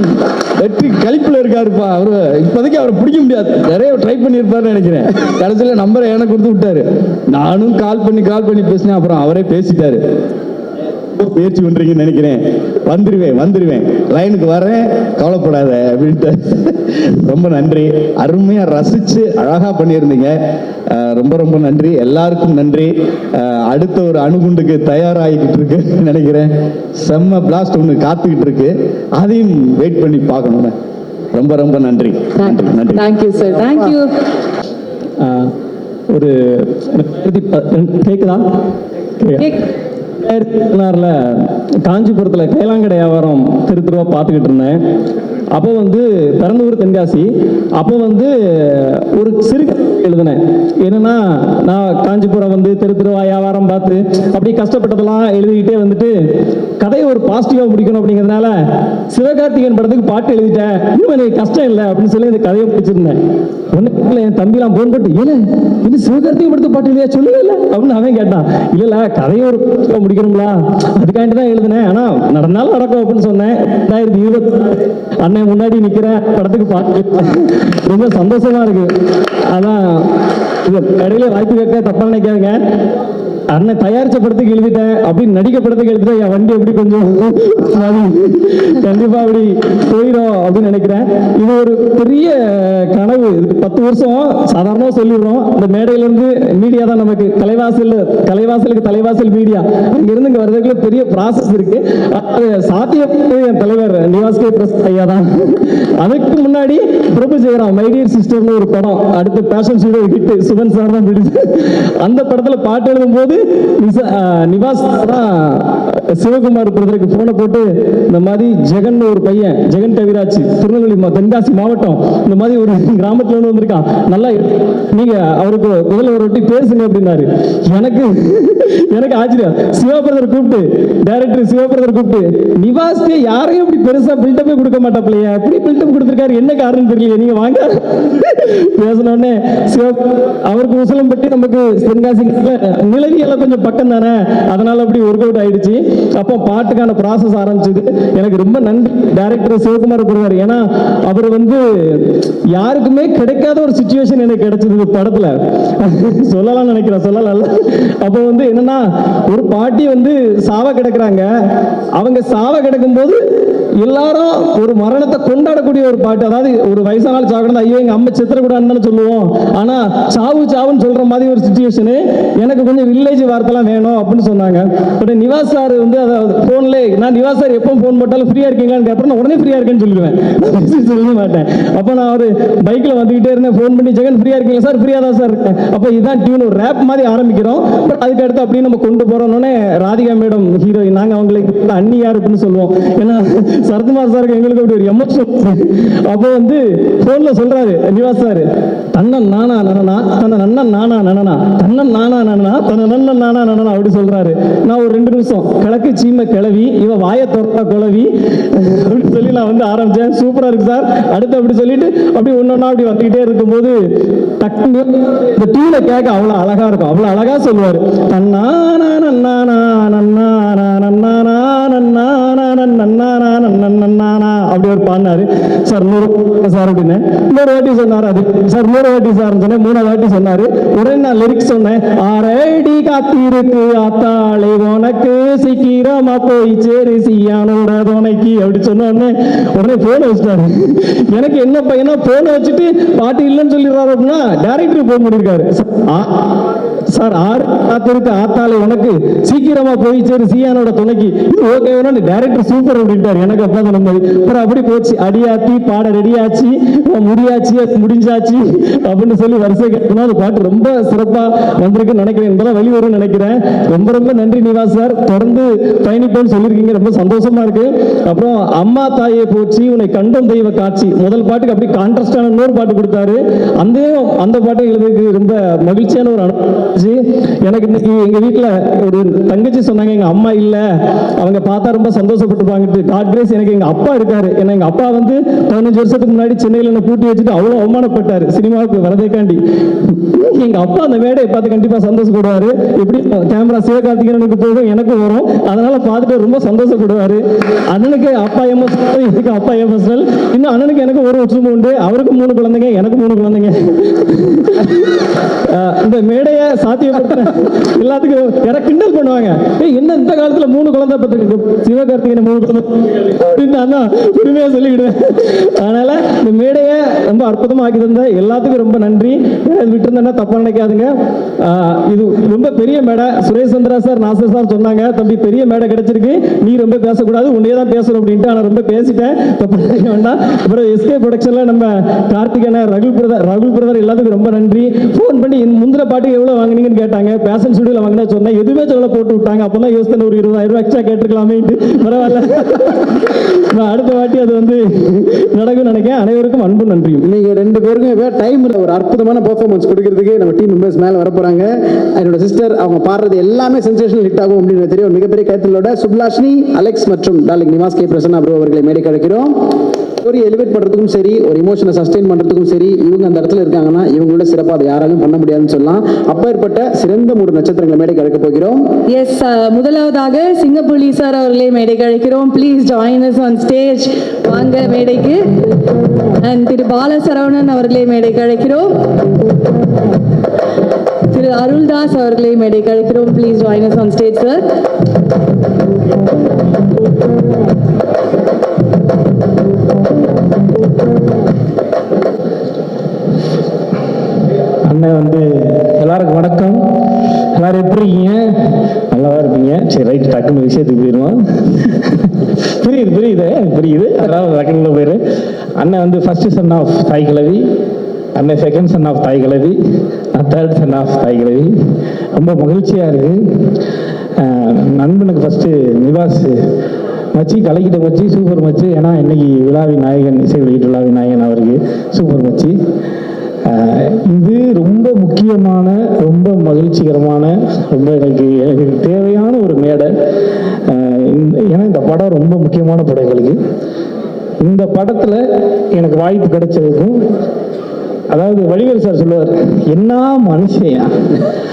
வெற்றி கழிப்பில் இருக்காருப்பா, அவரு இப்போதைக்கு அவரை பிடிக்க முடியாது, நிறைய ட்ரை பண்ணியிருப்பாருன்னு நினைக்கிறேன். கடைசியில் நம்பரை எனக்கு கொடுத்து விட்டாரு. நானும் கால் பண்ணி பேசினேன். அப்புறம் அவரே பேசிட்டாரு. பேச்சு பண்றீங்கன்னு நினைக்கிறேன், வந்துருவேன் லைனுக்கு வரேன், கவலைப்படாத அப்படின்ட்டு. ரொம்ப நன்றி. அருமையா ரசிச்சு அழகா பண்ணியிருந்தீங்க. ரொம்ப ரொம்ப நன்றி. எல்லாருக்கும் நன்றி. அடுத்த ஒரு அணுகுண்டுக்கு தயாராகிக்கிட்டு இருக்கு நினைக்கிறேன். செம்ம பிளாஸ்ட் ஒன்று காத்துக்கிட்டு இருக்கு, அதையும் வெயிட் பண்ணி பார்க்கணும். ரொம்ப ரொம்ப நன்றி. நன்றி. Thank you sir, thank you. ஒரு கேக்குதா? 2016 காஞ்சிபுரத்தில் கைலாங்கடை வியாபாரம் தெருவா பார்த்துக்கிட்டு இருந்தேன். அப்போ பிறந்த ஊர் தென்காசி. அப்போ ஒரு சிறு எழுதினேன். என்னன்னா, நான் காஞ்சிபுரம் தெருவா வியாபாரம் பார்த்து அப்படி கஷ்டப்பட்டதெல்லாம் எழுதிக்கிட்டே கதையை ஒரு பாசிட்டிவாக முடிக்கணும் அப்படிங்கிறதுனால சிவகார்த்திகேயன் படத்துக்கு பாட்டு எழுதிட்டேன். இன்னும் எனக்கு கஷ்டம் இல்லை அப்படின்னு சொல்லி இந்த கதையை பிடிச்சிருந்தேன். ஒன்றும் என் தம்பிலாம் போன் போட்டு, ஏன்னா இது சிவகார்த்திகேயன் படத்துக்கு பாட்டு எழுதியா சொல்லவே இல்லை அப்படின்னு அவன் கேட்டான். இல்லை கதையை ஒரு முடிக்கணும்ல, அதுக்காண்டி தான் எழுதினேன், ஆனால் நடந்தாலும் நடக்கும் அப்படின்னு சொன்னேன். 2020 அண்ணன் முன்னாடி நிற்கிற படத்துக்கு பாட்டு ரொம்ப சந்தோஷமா இருக்கு. அதான் இது இடையில வாய்ப்பு கேட்க தப்பா நினைக்காதுங்க. அண்ணன் தயாரிச்ச படத்துக்கு எழுதிட்டேன், அப்படின்னு நடிக்க படத்துக்கு எழுதிட்டேன், என் வண்டி எப்படி கொஞ்சம் கண்டிப்பா அப்படி போயிடும் அப்படின்னு நினைக்கிறேன். இது ஒரு பெரிய கனவு. இதுக்கு 10 வருஷம் சாதாரணமா சொல்லிடுறோம். இந்த மேடையில இருந்து மீடியா தான் நமக்கு கலைவாசலுக்கு தலைவாசல் மீடியா. அங்க இருந்து இங்க வர்றதுக்குள்ள பெரிய ப்ராசஸ் இருக்கு. அது சாத்தியம் என் தலைவர் நிவாஸ் கே பிரசாத் ஐயா தான். அதுக்கு முன்னாடி பிரபு ஜெயராம் மை டியர் சிஸ்டர்னு ஒரு படம், அடுத்து Passion shoot hit, Suban sir தான் பிடிச்சு. அந்த படத்துல பாட்டு எழுதும் போது நிவாஸ் தான் சிவகுமார் பிரதருக்கு போனை போட்டு, இந்த மாதிரி ஜெகன் ஒரு பையன், ஜெகன் கவிராஜ், திருநெல்வேலி தென்காசி மாவட்டம், இந்த மாதிரி ஒரு கிராமத்துல இருந்து வந்திருக்கான், நல்லா நீங்க அவருக்கு முதல்ல ஒரு வாட்டி பேசுங்க அப்படின்னாரு. எனக்கு ஆச்சரியம். சிவா பிரதர் கூப்பிட்டு, டைரக்டர் சிவா பிரதர் கூப்பிட்டு, நிவாஸ்க்கு யாரையும் இப்படி பெருசா பில்டப்பே கொடுக்க மாட்டாப்லையா, எப்படி பில்டப் கொடுத்திருக்காரு, என்ன காரணம் தெரியல, நீங்க வாங்க பேசினோடனே சிவா அவருக்கு உசலம் பற்றி நமக்கு தென்காசி நிலவியெல்லாம் கொஞ்சம் பக்கம் தானே, அதனால அப்படி ஒர்க் அவுட் ஆயிடுச்சு. அப்போ பாட்டுக்கான ப்ராசஸ் ஆரம்பிச்சது. எனக்கு ரொம்ப நன்றி டைரக்டர் சிவகுமார் பிரதர். ஏன்னா அவர் வந்து யாருக்குமே கிடைக்காத ஒரு சிச்சுவேஷன் எனக்கு கிடைச்சது படத்துல, சொல்லலாம் நினைக்கிறேன், சொல்லலாம். அப்போ வந்து என்னன்னா, ஒரு பாட்டி வந்து சாவ கிடக்குறாங்க. அவங்க சாவ கிடக்கும் போது எல்லாரும் ஒரு மரணத்தை கொண்டாடக்கூடிய ஒரு பாட்டு. அதாவது ஒரு வயசானால் சாகணும், ஐயோ எங்க அம்மா சித்திரக்கூடாதுன்னு சொல்லுவோம். ஆனா சாவுன்னு சொல்ற மாதிரி ஒரு சிச்சுவேஷனு. எனக்கு கொஞ்சம் வில்லேஜ் வார்த்தைலாம் வேணும் அப்படின்னு சொன்னாங்க. பட் நிவாஸ் சார் வந்து போன்ல, நான் நிவாஸ் சார் எப்போ போன் போட்டாலும் ஃப்ரீயா இருக்கீங்களான்னு கேட்பேன். நான் உடனே ஃப்ரீயா இருக்கேன்னு சொல்லுவேன், சொல்ல மாட்டேன். அப்போ நான் ஒரு பைக்ல வந்துகிட்டே இருந்தேன், ஃபோன் பண்ணி ஜெகன் ஃப்ரீயா இருக்கீங்களா சார்? ஃப்ரீயா தான் சார் இருக்கேன். அப்போ இதுதான் டியூன், ஒரு ரேப் மாதிரி ஆரம்பிக்கிறோம். பட் அதுக்கு அடுத்து அப்படியே நம்ம கொண்டு போறோம்னே ராதிகா மேடம் ஹீரோயின், நாங்க அவங்களுக்கு அண்ணியார் அப்படின்னு சொல்லுவோம். ஏன்னா சரத்குமார் சாருக்கு எங்களுக்கு அப்படி ஒரு எமோஷன். அப்போ வந்து போன்ல சொல்றாரு நிவாஸ் சார், தன்னன் நானா நனனா, தன்ன நன்னன் நானா நனனா, தன்னன் நானா நனனா, தன்ன நன்னன் நானா நனனா அப்படி சொல்றாரு. நான் ஒரு 2 நிமிஷம் கிழக்கு சீமை கிளவி, இவ வாய தொட்டா குளவி அப்படின்னு சொல்லி நான் வந்து ஆரம்பிச்சேன். சூப்பரா இருக்கு சார். அடுத்து அப்படி சொல்லிட்டு அப்படி ஒன்னொன்னா அப்படி வந்துகிட்டே இருக்கும்போது டக்குன்னு இந்த டியூனை கேட்க அவ்வளவு அழகா இருக்கும். அவ்வளவு அழகா சொல்லுவாரு, தன்னானா நன்னானா நன்னானா நன்னானா நன்னானா நன்னானா நன்னானா அப்படி ஒரு பாடினாரு. சார் 100 சார் அப்படின்னு 100 வாட்டி சொன்னாரு. அது சார் 100 வாட்டி சார் சொன்னேன். 3 வாட்டி சொன்னாரு. உடனே நான் லிரிக்ஸ் சொன்னேன், ஆரடி காத்திருக்கு ஆத்தாளை உனக்கு சீக்கிரமா போய் சேரு சியானோட துணைக்கு அப்படி சொன்ன உடனே போன வச்சுட்டாரு. எனக்கு என்ன பையனா போன வச்சுட்டு பாட்டு இல்லைன்னு சொல்லிடுறாரு அப்படின்னா டைரக்டர் போன் பண்ணிருக்காரு. சார் ஆறு காத்திருக்கு ஆத்தாளை உனக்கு சீக்கிரமா போய் சேரு சியானோட துணைக்கு, ஓகே டைரக்டர் சூப்பர் அப்படின்ட்டாரு. எனக்கு அப்பா சொன்ன மாதிரி அப்புறம் அப்படி போச்சு. அடியாத்தி பாட ரெடியாச்சு, முடியாச்சு, முடிஞ்சாச்சு அப்படின்னு சொல்லி வரிசை கேட்கணும். அது பாட்டு ரொம்ப சிறப்பா வந்திருக்குன்னு நினைக்கிறேன், என்பதெல்லாம் வெளிவரும் நினைக்கிறேன். ரொம்ப ரொம்ப நன்றி நிவாஸ் சார், தொடர்ந்து பயணிப்போம்னு சொல்லியிருக்கீங்க, ரொம்ப சந்தோஷமா இருக்கு. அப்புறம் அம்மா தாயை போற்றி உன்னை கண்டம் தெய்வ காட்சி, முதல் பாட்டுக்கு அப்படி கான்ட்ராஸ்டான இன்னொரு பாட்டு கொடுத்தாரு. அந்த பாட்டு எழுதுக்கு ரொம்ப மகிழ்ச்சியான ஒரு அனுபவம். எனக்கு இன்னைக்கு எங்க வீட்டுல ஒரு தங்கச்சி சொன்னாங்க, எங்க அம்மா இல்ல, அவங்க பார்த்தா ரொம்ப சந்தோஷப்பட்டுப்பாங்க. காட் கிரேஸ் எனக்கு எங்க அப்பா இருக்காரு. ஏன்னா எங்க அப்பா வந்து 15 வருஷத்துக்கு முன்னாடி சென்னையில என்ன கூட்டி வச்சுட்டு அவ்வளவு அவமானப்பட்டாரு சினிமாவுக்கு வரதேக்காண்டி. எங்க அப்பா அந்த மேடையை பார்த்து கண்டிப்பா சந்தோஷப்படுவாரு. எப்படி கேமரா சிவகார்த்திகேயனுக்கு போகும் எனக்கு வரும், அதனால பார்த்துட்டு ரொம்ப சந்தோஷப்படுவாரு. அண்ணனுக்கு அப்பா எமோஷனல், எனக்கு அப்பா எமோஷனல். இன்னும் அண்ணனுக்கு எனக்கு ஒரு ஒற்றுமை உண்டு, அவருக்கு 3 குழந்தைங்க, எனக்கு 3 குழந்தைங்க. இந்த மேடையை சாத்தியப்படுத்த எல்லாத்துக்கும் யாராவது கிண்டல் பண்ணுவாங்க, என்ன இந்த காலத்துல 3 குழந்தை பத்திருக்கு, சிவகார்த்திகேயன் 3 குழந்தை அப்படின்னு நான் உரிமையா சொல்லிக்கிடுவேன். அதனால இந்த மேடையை ரொம்ப அற்புதமா ஆக்கி தந்த எல்லாத்துக்கும் ரொம்ப நன்றி. விட்டு இருந்தா தப்பா நினைக்காதுங்க. இது ரொம்ப பெரிய மேடை. சுரேஷ் சந்திரா சார், நாசர் சார் சொன்னாங்க, தம்பி பெரிய மேடை கிடைச்சிருக்கு, நீ ரொம்ப பேசக்கூடாது, உன்னையே தான் பேசணும் அப்படின்ட்டு. ஆனால் ரொம்ப பேசிட்டேன், தப்பா நினைக்க வேண்டாம். அப்புறம் எஸ்கே ப்ரொடக்ஷன்ல நம்ம கார்த்திகேயன், ரகுல் பிரதர் எல்லாத்துக்கும் ரொம்ப நன்றி. ஃபோன் பண்ணி முந்திர பாட்டு எவ்வளவு வாங்கினீங்கன்னு கேட்டாங்க. பேஷன் ஸ்டுடியோல வாங்கினா சொன்னேன், எதுவுமே சொல்ல போட்டு விட்டாங்க. அப்பதான் யோசனை ஒரு 20,000 ரூபாய் எக்ஸ்ட்ரா கேட்டிருக்கலாமே, பரவாயில்ல. நான் அடுத்த வாட்டி அது வந்து நடக்கும் நினைக்கிறேன். அனைவருக்கும் அன்பு நன்றியும். நீங்க 2 பேருக்கும் டைம்ல ஒரு அற்புதமான பெர்ஃபார்மன்ஸ் கொடுக்கிறதுக்கு நம்ம டீம் மெம்பர்ஸ் மேல வர போறாங்க. என்னோட சிஸ்டர் அவங்க பாடுறது எல்லாமே சென்சேஷனல் ஹிட் ஆகும் அப்படின்னு தெரியும். ஒரு மிகப்பெரிய கைத்தலோட சுப்லாஷினி, அலெக்ஸ் மற்றும் darling Niwas K Prasanna bro அவர்களை மேடை கிடைக்கிறோம். ஒரு எலிவேட் பண்றதுக்கும் சரி, ஒரு இமோஷனை சஸ்டெயின் பண்றதுக்கும் சரி, இவங்க அந்த இடத்துல இருக்காங்கன்னா இவங்களோட சிறப்பாக அதை யாராலும் பண்ண முடியாதுன்னு சொல்லலாம். அப்பேற்பட்ட சிறந்த 3 நட்சத்திரங்களை மேடை கிடைக்க போகிறோம். எஸ், முதலாவதாக சிங்கப்புலி சார் அவர்களை மேடை அழைக்கிறோம். Please join us on stage. வாங்க மேடைக்கு. அண்ட் திரு பாலசரவணன் அவர்களை மேடை அழைக்கிறோம். திரு திரு அருள்தாஸ் அவர்களை மேடைக்கு அழைக்கிறோம். Please join us on stage, sir. அண்ணன் வந்து எல்லாருக்கும் வணக்கம். எல்லாரும் எப்படி இருக்கீங்க? நல்லா இருப்பீங்க. சரி ரைட், டக்குன்னு விஷயத்துக்கு போயிடுவோம். புரியுது. அதாவது டக்குன்னு போயிரு. அண்ணன் வந்து ஃபர்ஸ்ட் சன் ஆஃப் தாய் கிழவி, அண்ணன் செகண்ட் சன் ஆஃப் தாய் கிழவி, தேர்ட் சன் ஆஃப் தாய் கிழவி. ரொம்ப மகிழ்ச்சியாக இருக்குது. நண்பனுக்கு ஃபஸ்ட்டு நிவாஸ் மச்சி கலைக்கிட்ட மச்சி, சூப்பர் மச்சி. ஏன்னா இன்னைக்கு விழாவின் நாயகன், இசை வெளியீட்டு விழாவின் நாயகன் அவருக்கு சூப்பர் மச்சி. இது ரொம்ப முக்கியமான, ரொம்ப மகிழ்ச்சிகரமான, ரொம்ப எனக்கு தேவையான ஒரு மேடை. ஏன்னா இந்த படம் ரொம்ப முக்கியமான படம் எங்களுக்கு. இந்த படத்தில் எனக்கு வாய்ப்பு கிடைச்சதுக்கும், அதாவது வடிவேல் சார் சொல்லுவார், என்ன மனுஷன்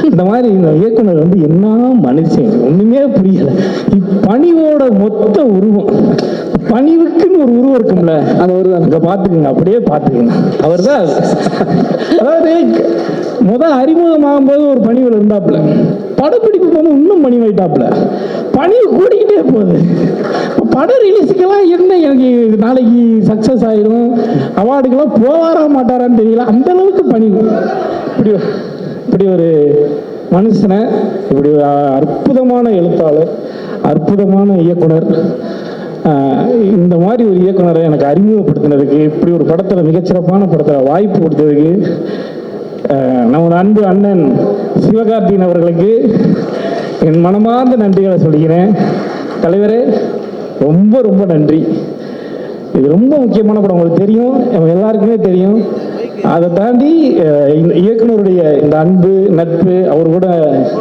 இந்த மாதிரி இந்த இயக்குனர் வந்து என்ன மனுஷன் ஒண்ணுமே புரியல. இப்பணிவோட மொத்த உருவம், பணிவுக்குன்னு ஒரு உருவம் இருக்கும்ல, அந்த ஒரு அங்க பாத்துக்குங்க, அப்படியே பாத்துக்குங்க. அவர் தான் அதாவது அறிமுகமாகும் போது ஒரு பணிவில் இருந்தாப்புல, படப்பிடிப்பு போகும்போது இன்னும் பணிவாயிட்டாப்புல, பணிவு கூடிக்கிட்டே போகுது. படம் ரிலீஸுக்கெல்லாம் என்ன எனக்கு நாளைக்கு சக்சஸ் ஆயிரும், அவார்டுக்கெல்லாம் போவாரா மாட்டாரான்னு தெரியல, அந்த அளவுக்கு பணிவு. இப்படி ஒரு மனுஷனை, இப்படி ஒரு அற்புதமான எழுத்தாளர், அற்புதமான இயக்குனர், இந்த மாதிரி ஒரு இயக்குனரை எனக்கு அறிமுகப்படுத்தினதுக்கு, இப்படி ஒரு படத்தில் மிகச்சிறப்பான படத்தில் வாய்ப்பு கொடுத்ததுக்கு நமது அன்பு அண்ணன் சிவகார்த்திகேயன் அவர்களுக்கு என் மனமார்ந்த நன்றிகளை சொல்கிறேன். தலைவரே, ரொம்ப ரொம்ப நன்றி. இது ரொம்ப முக்கியமான படம், உங்களுக்கு தெரியும், எல்லாருக்குமே தெரியும். அதை தாண்டி இந்த இயக்குனருடைய இந்த அன்பு, நட்பு, அவர் கூட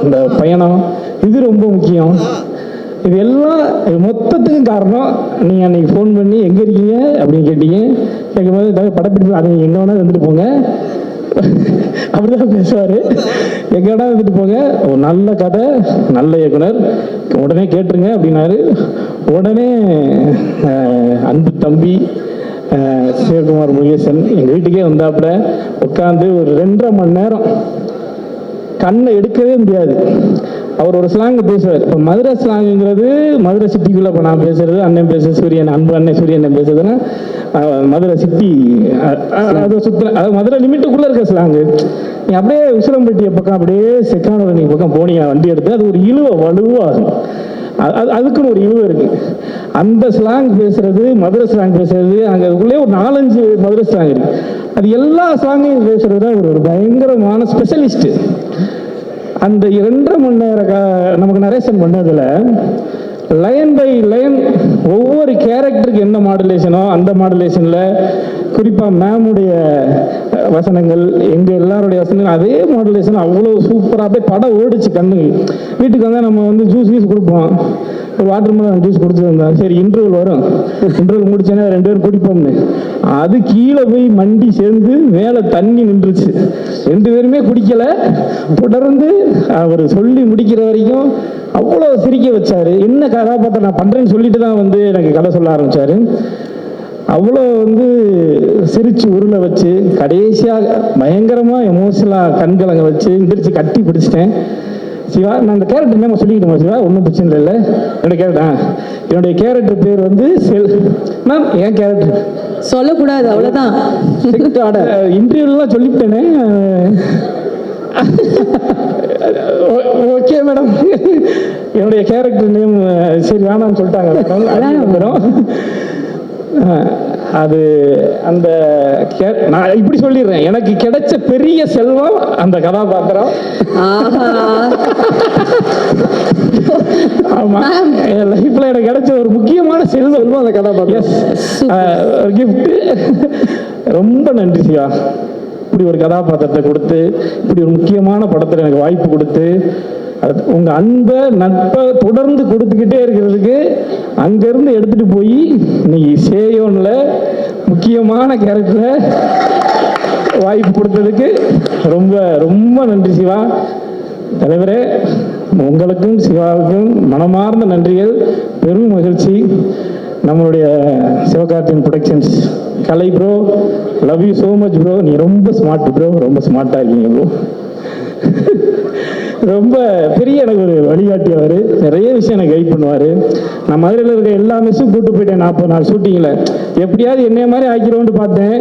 இந்த பயணம், இது ரொம்ப முக்கியம். இது எல்லாம் மொத்தத்துக்கும் காரணம், நீங்கள் அன்னைக்கு ஃபோன் பண்ணி எங்கே இருக்கீங்க அப்படின்னு கேட்டீங்க. கேட்கும்போது படப்பிடிப்பு அது எங்கே வேணாலும் வந்துட்டு போங்க, அப்படிதான் பேசுவார். எங்கே வேணாலும் வந்துட்டு போங்க, ஒரு நல்ல கதை, நல்ல இயக்குனர், உடனே கேட்டுருங்க அப்படின்னாரு. உடனே அன்பு தம்பி சிவகுமார் முருகேசன் எங்கள் வீட்டுக்கே வந்தாப்புல உட்காந்து ஒரு 2.5 மணி நேரம் கண்ணை எடுக்கவே முடியாது. அவர் ஒரு ஸ்லாங் பேசுவார். இப்போ மதுரை ஸ்லாங்குங்கிறது மதுரை சிட்டிக்குள்ளே இப்போ நான் பேசுறது, அண்ணன் பேச சூரியன், அன்பு அண்ணன் சூரியன் பேசுறதுன்னா மதுரை சிட்டி, அது சுற்றுல, அது மதுரை லிமிட்டுக்குள்ளே இருக்க ஸ்லாங்கு. நீ அப்படியே உசிலம்பட்டியை பக்கம் அப்படியே செக்கானூர் பக்கம் போனீங்க வண்டி எடுத்து, அது ஒரு இழுவை வலுவாகும். அதுக்குன்னு ஒரு இழுவை இருக்கு. அந்த ஸ்லாங் பேசுறது, மதுரை ஸ்லாங் பேசுறது, அங்கே அதுக்குள்ளே ஒரு 4-5 மதுரை ஸ்லாங் இருக்கு. அது எல்லா ஸ்லாங்கையும் பேசுறது ஒரு பயங்கரமான ஸ்பெஷலிஸ்ட். அந்த 2.5 மணி நேரம் நமக்கு நரேஷன் பண்ணதுல லைன் பை லைன் ஒவ்வொரு கேரக்டருக்கு என்ன மாடுலேஷனோ அந்த மாடுலேஷன்ல, குறிப்பாக மேமுடைய வசனங்கள், எங்கள் எல்லாருடைய வசனங்கள் அதே மாடுலேஷன் அவ்வளோ சூப்பராக அப்படியே படம் ஓடிச்சு கண்ணு. வீட்டுக்கு வந்தால் நம்ம வந்து ஜூஸ் கொடுப்போம், ஒரு வாட்டர் மெலன் ஜூஸ் கொடுத்துருந்தோம். சரி இன்டர்வல் வரும், இன்டர்வல் முடிச்சேன்னா 2 பேரும் குடிப்போம்னு, அது கீழே போய் மண்டி சேர்ந்து மேலே தண்ணி நின்றுச்சு. 2 பேருமே குடிக்கல. தொடர்ந்து அவர் சொல்லி முடிக்கிற வரைக்கும் அவ்வளோ சிரிக்க வச்சாரு. என்ன கதாபாத்திரம் நான் பண்றேன்னு சொல்லிட்டு தான் வந்து எனக்கு கதை சொல்ல ஆரம்பிச்சாரு. அவ்வளோ வந்து சிரிச்சு உருளை வச்சு, கடைசியாக பயங்கரமாக எமோஷனலாக கண்கலங்க வச்சு எந்திரிச்சு கட்டி பிடிச்சிட்டேன். சிவா, நான் அந்த கேரக்டர் நேம் சொல்லிக்கிட்டோம் சிவா, ஒன்றும் பிரச்சனை இல்லை. என்னுடைய கேரக்டர் பேர் வந்து மேம், என் கேரக்டர் சொல்லக்கூடாது, அவ்வளோதான். இன்டர்வியூலாம் சொல்லிவிட்டேனே. ஓகே மேடம், என்னுடைய கேரக்டர் நேம் சரி வேணாம்னு சொல்லிட்டாங்க மேடம். அது அந்த நான் இப்படி சொல்லிடுறேன், எனக்கு கிடைச்ச பெரிய செல்வம் அந்த கதாபாத்திரம். ஆமா, என் லைஃப்ல எனக்கு கிடைச்ச ஒரு முக்கியமான செல்வம் அந்த கதாபாத்திரம். கிஃப்ட். ரொம்ப நன்றி சிவா, இப்படி ஒரு கதாபாத்திரத்தை கொடுத்து, இப்படி ஒரு முக்கியமான படத்தில் எனக்கு வாய்ப்பு கொடுத்து, உங்க அன்பை நட்பை தொடர்ந்து கொடுத்துக்கிட்டே இருக்கிறதுக்கு, அங்கிருந்து எடுத்துட்டு போய் இன்னைக்கு சேயோன்ல முக்கியமான கேரக்டரை வாய்ப்பு கொடுத்ததுக்கு ரொம்ப ரொம்ப நன்றி சிவா. தலைவரே, உங்களுக்கும் சிவாவுக்கும் மனமார்ந்த நன்றிகள், பெரும் மகிழ்ச்சி. நம்மளுடைய Sivakarthikeyan productions Kalai bro, love you so much bro. நீ ரொம்ப ஸ்மார்ட் ப்ரோ, ரொம்ப ஸ்மார்ட்டாக இருக்கீங்க ப்ரோ. ரொம்ப பெரிய எனக்கு ஒரு வழிகாட்டி அவர். நிறைய விஷயம் எனக்கு கைட் பண்ணுவார். நான் மதுரையில் இருக்க எல்லா மிஸ்ஸும் கூப்பிட்டு போயிட்டேன் 40 நாள் ஷூட்டிங்கில். எப்படியாவது என்னைய மாதிரி ஆக்கிடுவோன்னு பார்த்தேன்.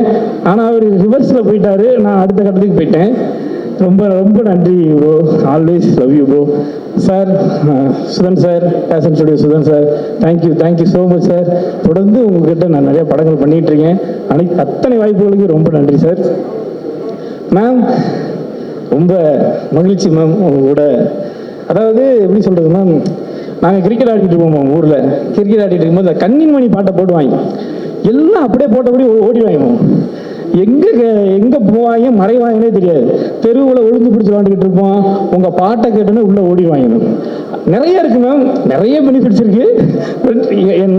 ஆனால் அவர் ரிவர்ஸில் போயிட்டாரு. நான் அடுத்த கட்டத்துக்கு போயிட்டேன். ரொம்ப ரொம்ப நன்றி bro. Always love you bro. Sir, Sudhan sir, Passion Studio Sudhan sir, thank you so much sir. தொடர்ந்து உங்ககிட்ட நான் நிறைய படங்கள் பண்ணிகிட்டு இருக்கேன். அத்தனை வாய்ப்புகளுக்கு ரொம்ப நன்றி சார். மேம், ரொம்ப மகிழ்ச்சி மேம் உங்களோட. அதாவது எப்படி சொல்கிறது மேம், நாங்கள் கிரிக்கெட் ஆடிட்டு இருப்போம் மேம். ஊரில் கிரிக்கெட் ஆடிட்டு இருக்கும்போது அந்த கண்ணின் மணி பாட்டை போடுவாங்க. எல்லாம் அப்படியே போட்டபடி ஓடிவாங்க மேம். எங்கே போவாங்க மறைவாங்கன்னே தெரியாது. தெருவில் ஒழுங்கு பிடிச்சி விளாண்டுக்கிட்டு இருப்போம். உங்கள் பாட்டை கேட்டோன்னே உள்ளே ஓடிவாங்க மேம். நிறைய இருக்குது மேம், நிறைய பெனிஃபிட்ஸ் இருக்குது.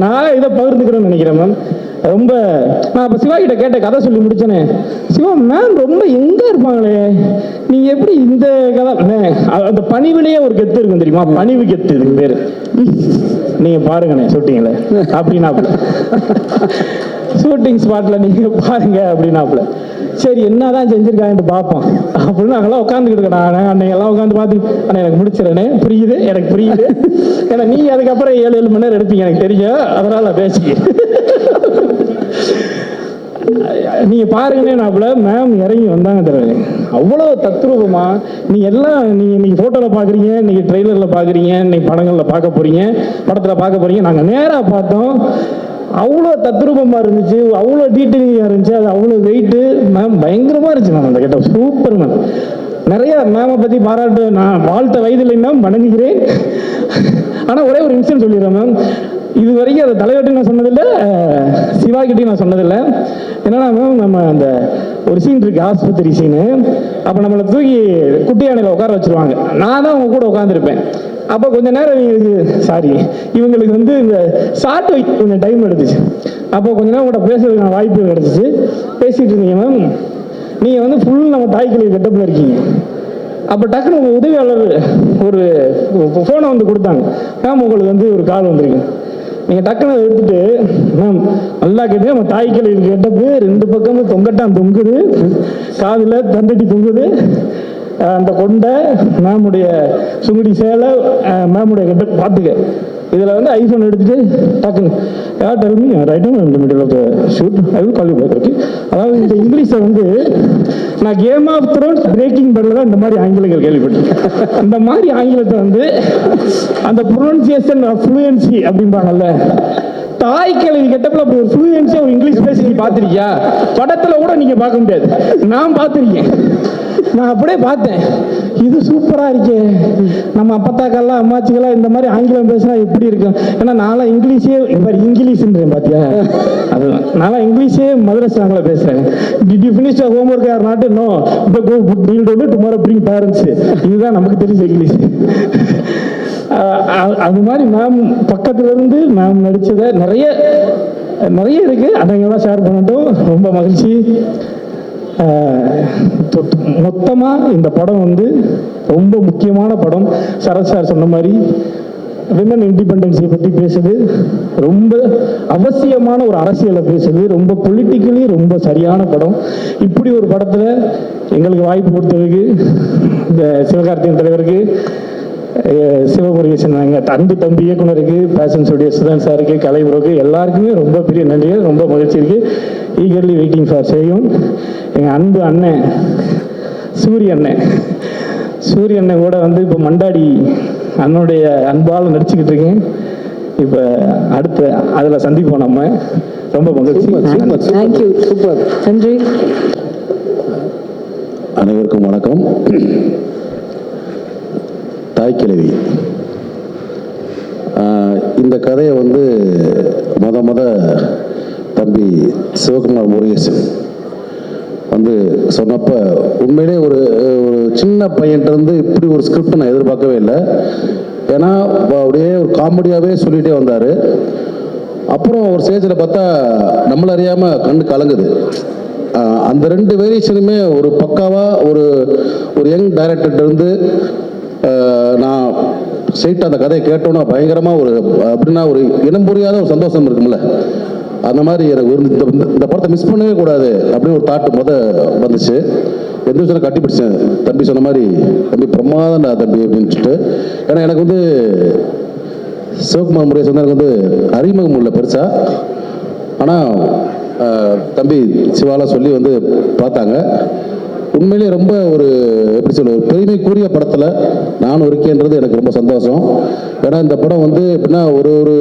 நான் இதை பகிர்ந்துக்கிறேன்னு நினைக்கிறேன் மேம். ரொம்ப நான் இப்போ சிவா கிட்ட கேட்ட கதை சொல்லி முடிச்சேனே, சிவா மேம் ரொம்ப எங்கே இருப்பாங்களே, நீங்கள் எப்படி இந்த கதை அந்த பணிவிலேயே ஒரு கெத்து இருக்கும் தெரியுமா? பணிவு கெத்து இதுக்கு பேர். நீங்கள் பாருங்கண்ணே ஷூட்டிங்கில் அப்படின்னாப்புல, ஷூட்டிங் ஸ்பாட்டில் நீங்கள் பாருங்க அப்படின்னாப்புல. சரி என்னதான் செஞ்சுருக்காங்கன்னு பார்ப்போம் அப்படின்னு நாங்களாம் உட்காந்துக்கிட்டு இருக்கேன். அன்னைக்கெல்லாம் உட்காந்து பார்த்து ஆனால் எனக்கு முடிச்சிடனே புரியுது, எனக்கு புரியுது. ஏன்னா நீங்கள் அதுக்கப்புறம் 7 மணி நேரம் எடுப்பீங்க எனக்கு தெரியும். அதனால் பேசி நீங்க பாருங்கன்னே நாப்புல மேம் இறங்கி வந்தாங்க தடவை. அவ்வளோ தத்ரூபமா நீங்க எல்லாம் நீங்க இன்னைக்கு போட்டோல பாக்குறீங்க, இன்னைக்கு ட்ரெய்லர்ல பாக்குறீங்க, இன்னைக்கு படங்கள்ல பார்க்க போறீங்க, படத்துல பார்க்க போறீங்க. நாங்க நேரா பார்த்தோம், அவ்வளோ தத்ரூபமா இருந்துச்சு, அவ்வளோ டீட்டெயிலிங்கா இருந்துச்சு. அது அவ்வளோ வெயிட்டு மேம், பயங்கரமா இருந்துச்சு மேம். அந்த கெட்ட சூப்பர் மேம். நிறைய மேமை பத்தி பாராட்டு, நான் வாழ்த்த வயதில்லை மேம், வணங்குகிறேன். ஆனா ஒரே ஒரு இன்சிடென்ட் சொல்லிடுறேன் மேம். இது வரைக்கும் அதை தலைவர்கிட்ட நான் சொன்னதில்லை, சிவா கிட்டையும் நான் சொன்னதில்லை. என்னன்னா மேம், நம்ம அந்த ஒரு சீன் இருக்கு, ஆஸ்பத்திரி சீனு. அப்போ நம்மளை தூக்கி குட்டி யானையில் உட்கார வச்சிருவாங்க. நான் தான் அவங்க கூட உட்காந்துருப்பேன். அப்போ கொஞ்ச நேரம் இவங்களுக்கு வந்து இந்த ஷார்ட் வைக்க கொஞ்சம் டைம் எடுத்துச்சு. அப்போ கொஞ்ச நேரம் கூட பேசுறதுக்கான வாய்ப்பு கிடச்சிச்சு. பேசிட்டு இருந்தீங்க மேம். நீங்கள் வந்து ஃபுல் நம்ம தாய்க்கல்வி கெட்டப்பில் இருக்கீங்க. அப்போ டக்குன்னு உங்கள் உதவியாளர் ஒரு ஃபோனை வந்து கொடுத்தாங்க. மேம் உங்களுக்கு வந்து ஒரு கால் வந்திருக்கு. நீங்கள் டக்குன்னு அதை எடுத்துட்டு, மேம் நல்லா கேட்டு நம்ம தாய்க்கல்வி கேட்டப்பு 2 பக்கமும் தொங்கட்டான் தொங்குது, காதில் தண்டட்டி தொங்குது, அந்த கொண்டை மேமுடைய சுங்குடி சேலை மேமுடைய கெட்ட பார்த்துக்க. இதில் வந்து ஐஃபோன் எடுத்துட்டு டக்குன்னு டெல் மீ ரைட் ஆன் இந்த middle of the shoot I will call you back. Okay. அதாவது இந்த இங்கிலீஷை வந்து நான் கேம் ஆஃப் த்ரோன்ஸ் பிரேக்கிங் பேட்ல தான் இந்த மாதிரி ஆங்கிலங்கள் கேள்விப்பட்டிருக்கேன். அந்த மாதிரி ஆங்கிலத்தை வந்து அந்த ப்ரொனன்சியேஷன் ஃப்ளூயன்சி அப்படிம்பாங்கல்ல, தாய் கேள்வி கேட்டப்பல அப்படி ஒரு ஃப்ளூயன்சியா ஒரு இங்கிலீஷ் பேசி நீ பார்த்துருக்கியா? படத்துல கூட நீங்க பார்க்க முடியாது, நான் பார்த்துருக்கேன். நான் அப்படியே பார்த்தேன், இது சூப்பரா இருக்கே. நம்ம அப்பத்தாக்கெல்லாம் அம்மாச்சிக்கெல்லாம் இந்த மாதிரி ஆங்கிலம் பேசினா எப்படி இருக்கும்? ஏன்னா நான்லாம் இங்கிலீஷே இங்கிலீஷ்ன்றேன் பாத்தியா, அதுதான் நான்லாம் இங்கிலீஷே மதுரை ஸ்லாங்ல பேசுறேன். Did you finish your homework or not? No. Go build on it, tomorrow bring parents. இதுதான் நமக்கு தெரிஞ்ச இங்கிலீஷ். அது மாதிரி மேம் பக்கத்துல இருந்து மேம் நடிச்சதை நிறைய இருக்கு, அதையெல்லாம் ஷேர் பண்ணட்டும். ரொம்ப மகிழ்ச்சி. மொத்தமா இந்த படம் வந்து ரொம்ப முக்கியமான படம். சரத் சார் சொன்ன மாதிரி விமன் இண்டிபெண்டன்ஸை பற்றி பேசுது, ரொம்ப அவசியமான ஒரு அரசியலை பேசுது, ரொம்ப பொலிட்டிக்கலி ரொம்ப சரியான படம். இப்படி ஒரு படத்துல எங்களுக்கு வாய்ப்பு கொடுத்ததுக்கு இந்த சிவகார்த்திகேயன் தலைவருக்கு, சிவமுருகேசன் எங்கள் அன்பு தம்பி இயக்குனருக்கு, பேஷன் ஸ்டுடியோ சுதன் சாருக்கு, கலைபுரோக்கு, எல்லாருக்குமே ரொம்ப பெரிய நன்றிகள். ரொம்ப மகிழ்ச்சி இருக்கு. ஈகர்லி வெயிட்டிங் ஃபார் சேயும். எங்கள் அன்பு அண்ணன் சூரிய அண்ணன் கூட வந்து இப்போ மண்டாடி அண்ணனுடைய அன்பால் நடிச்சுக்கிட்டு இருக்கேன். இப்போ அடுத்து அதில் சந்திப்போம் நம்ம. ரொம்ப மகிழ்ச்சி. தேங்க்யூ. சூப்பர், நன்றி. அனைவருக்கும் வணக்கம். தாய்க்கிழவி இந்த கதையை வந்து முத தம்பி சிவகுமார் முருகேசன் வந்து சொன்னப்ப உண்மையிலே ஒரு சின்ன பையன்கிட்ட இப்படி ஒரு ஸ்கிரிப்ட் நான் எதிர்பார்க்கவே இல்லை. ஏன்னா அப்படியே ஒரு காமெடியாகவே சொல்லிகிட்டே வந்தார். அப்புறம் ஒரு ஸ்டேஜில் பார்த்தா நம்மள அறியாமல் கண்ணு கலங்குது. அந்த 2 வேரியேஷனுமே ஒரு பக்காவாக ஒரு யங் டைரக்டர்கிட்ட இருந்து நான் ஸ்ட்ரெயிட்டாக அந்த கதையை கேட்டோன்னா பயங்கரமாக அப்படின்னா ஒரு இனம் புரியாத ஒரு சந்தோஷம் இருக்கும்ல, அந்த மாதிரி எனக்கு இந்த படத்தை மிஸ் பண்ணவே கூடாது அப்படின்னு ஒரு தாட்டு வந்துச்சு. எந்த விஷயம் கட்டி பிடிச்சேன். தம்பி சொன்ன மாதிரி தம்பி பிரமாதம்டா தம்பி அப்படின்னு சொல்லிட்டு. ஏன்னா எனக்கு வந்து சிவகுமார் முருகேசன் எனக்கு வந்து அறிமுகம் இல்லை பெருசா. ஆனால் தம்பி சிவாலாம் சொல்லி வந்து பார்த்தாங்க. உண்மையிலேயே ரொம்ப ஒரு எப்படி சொல்ல ஒரு பெருமைக்குரிய படத்தில் நானும் இருக்கேன்றது எனக்கு ரொம்ப சந்தோஷம். ஏன்னா இந்த படம் வந்து எப்படின்னா ஒரு ஒரு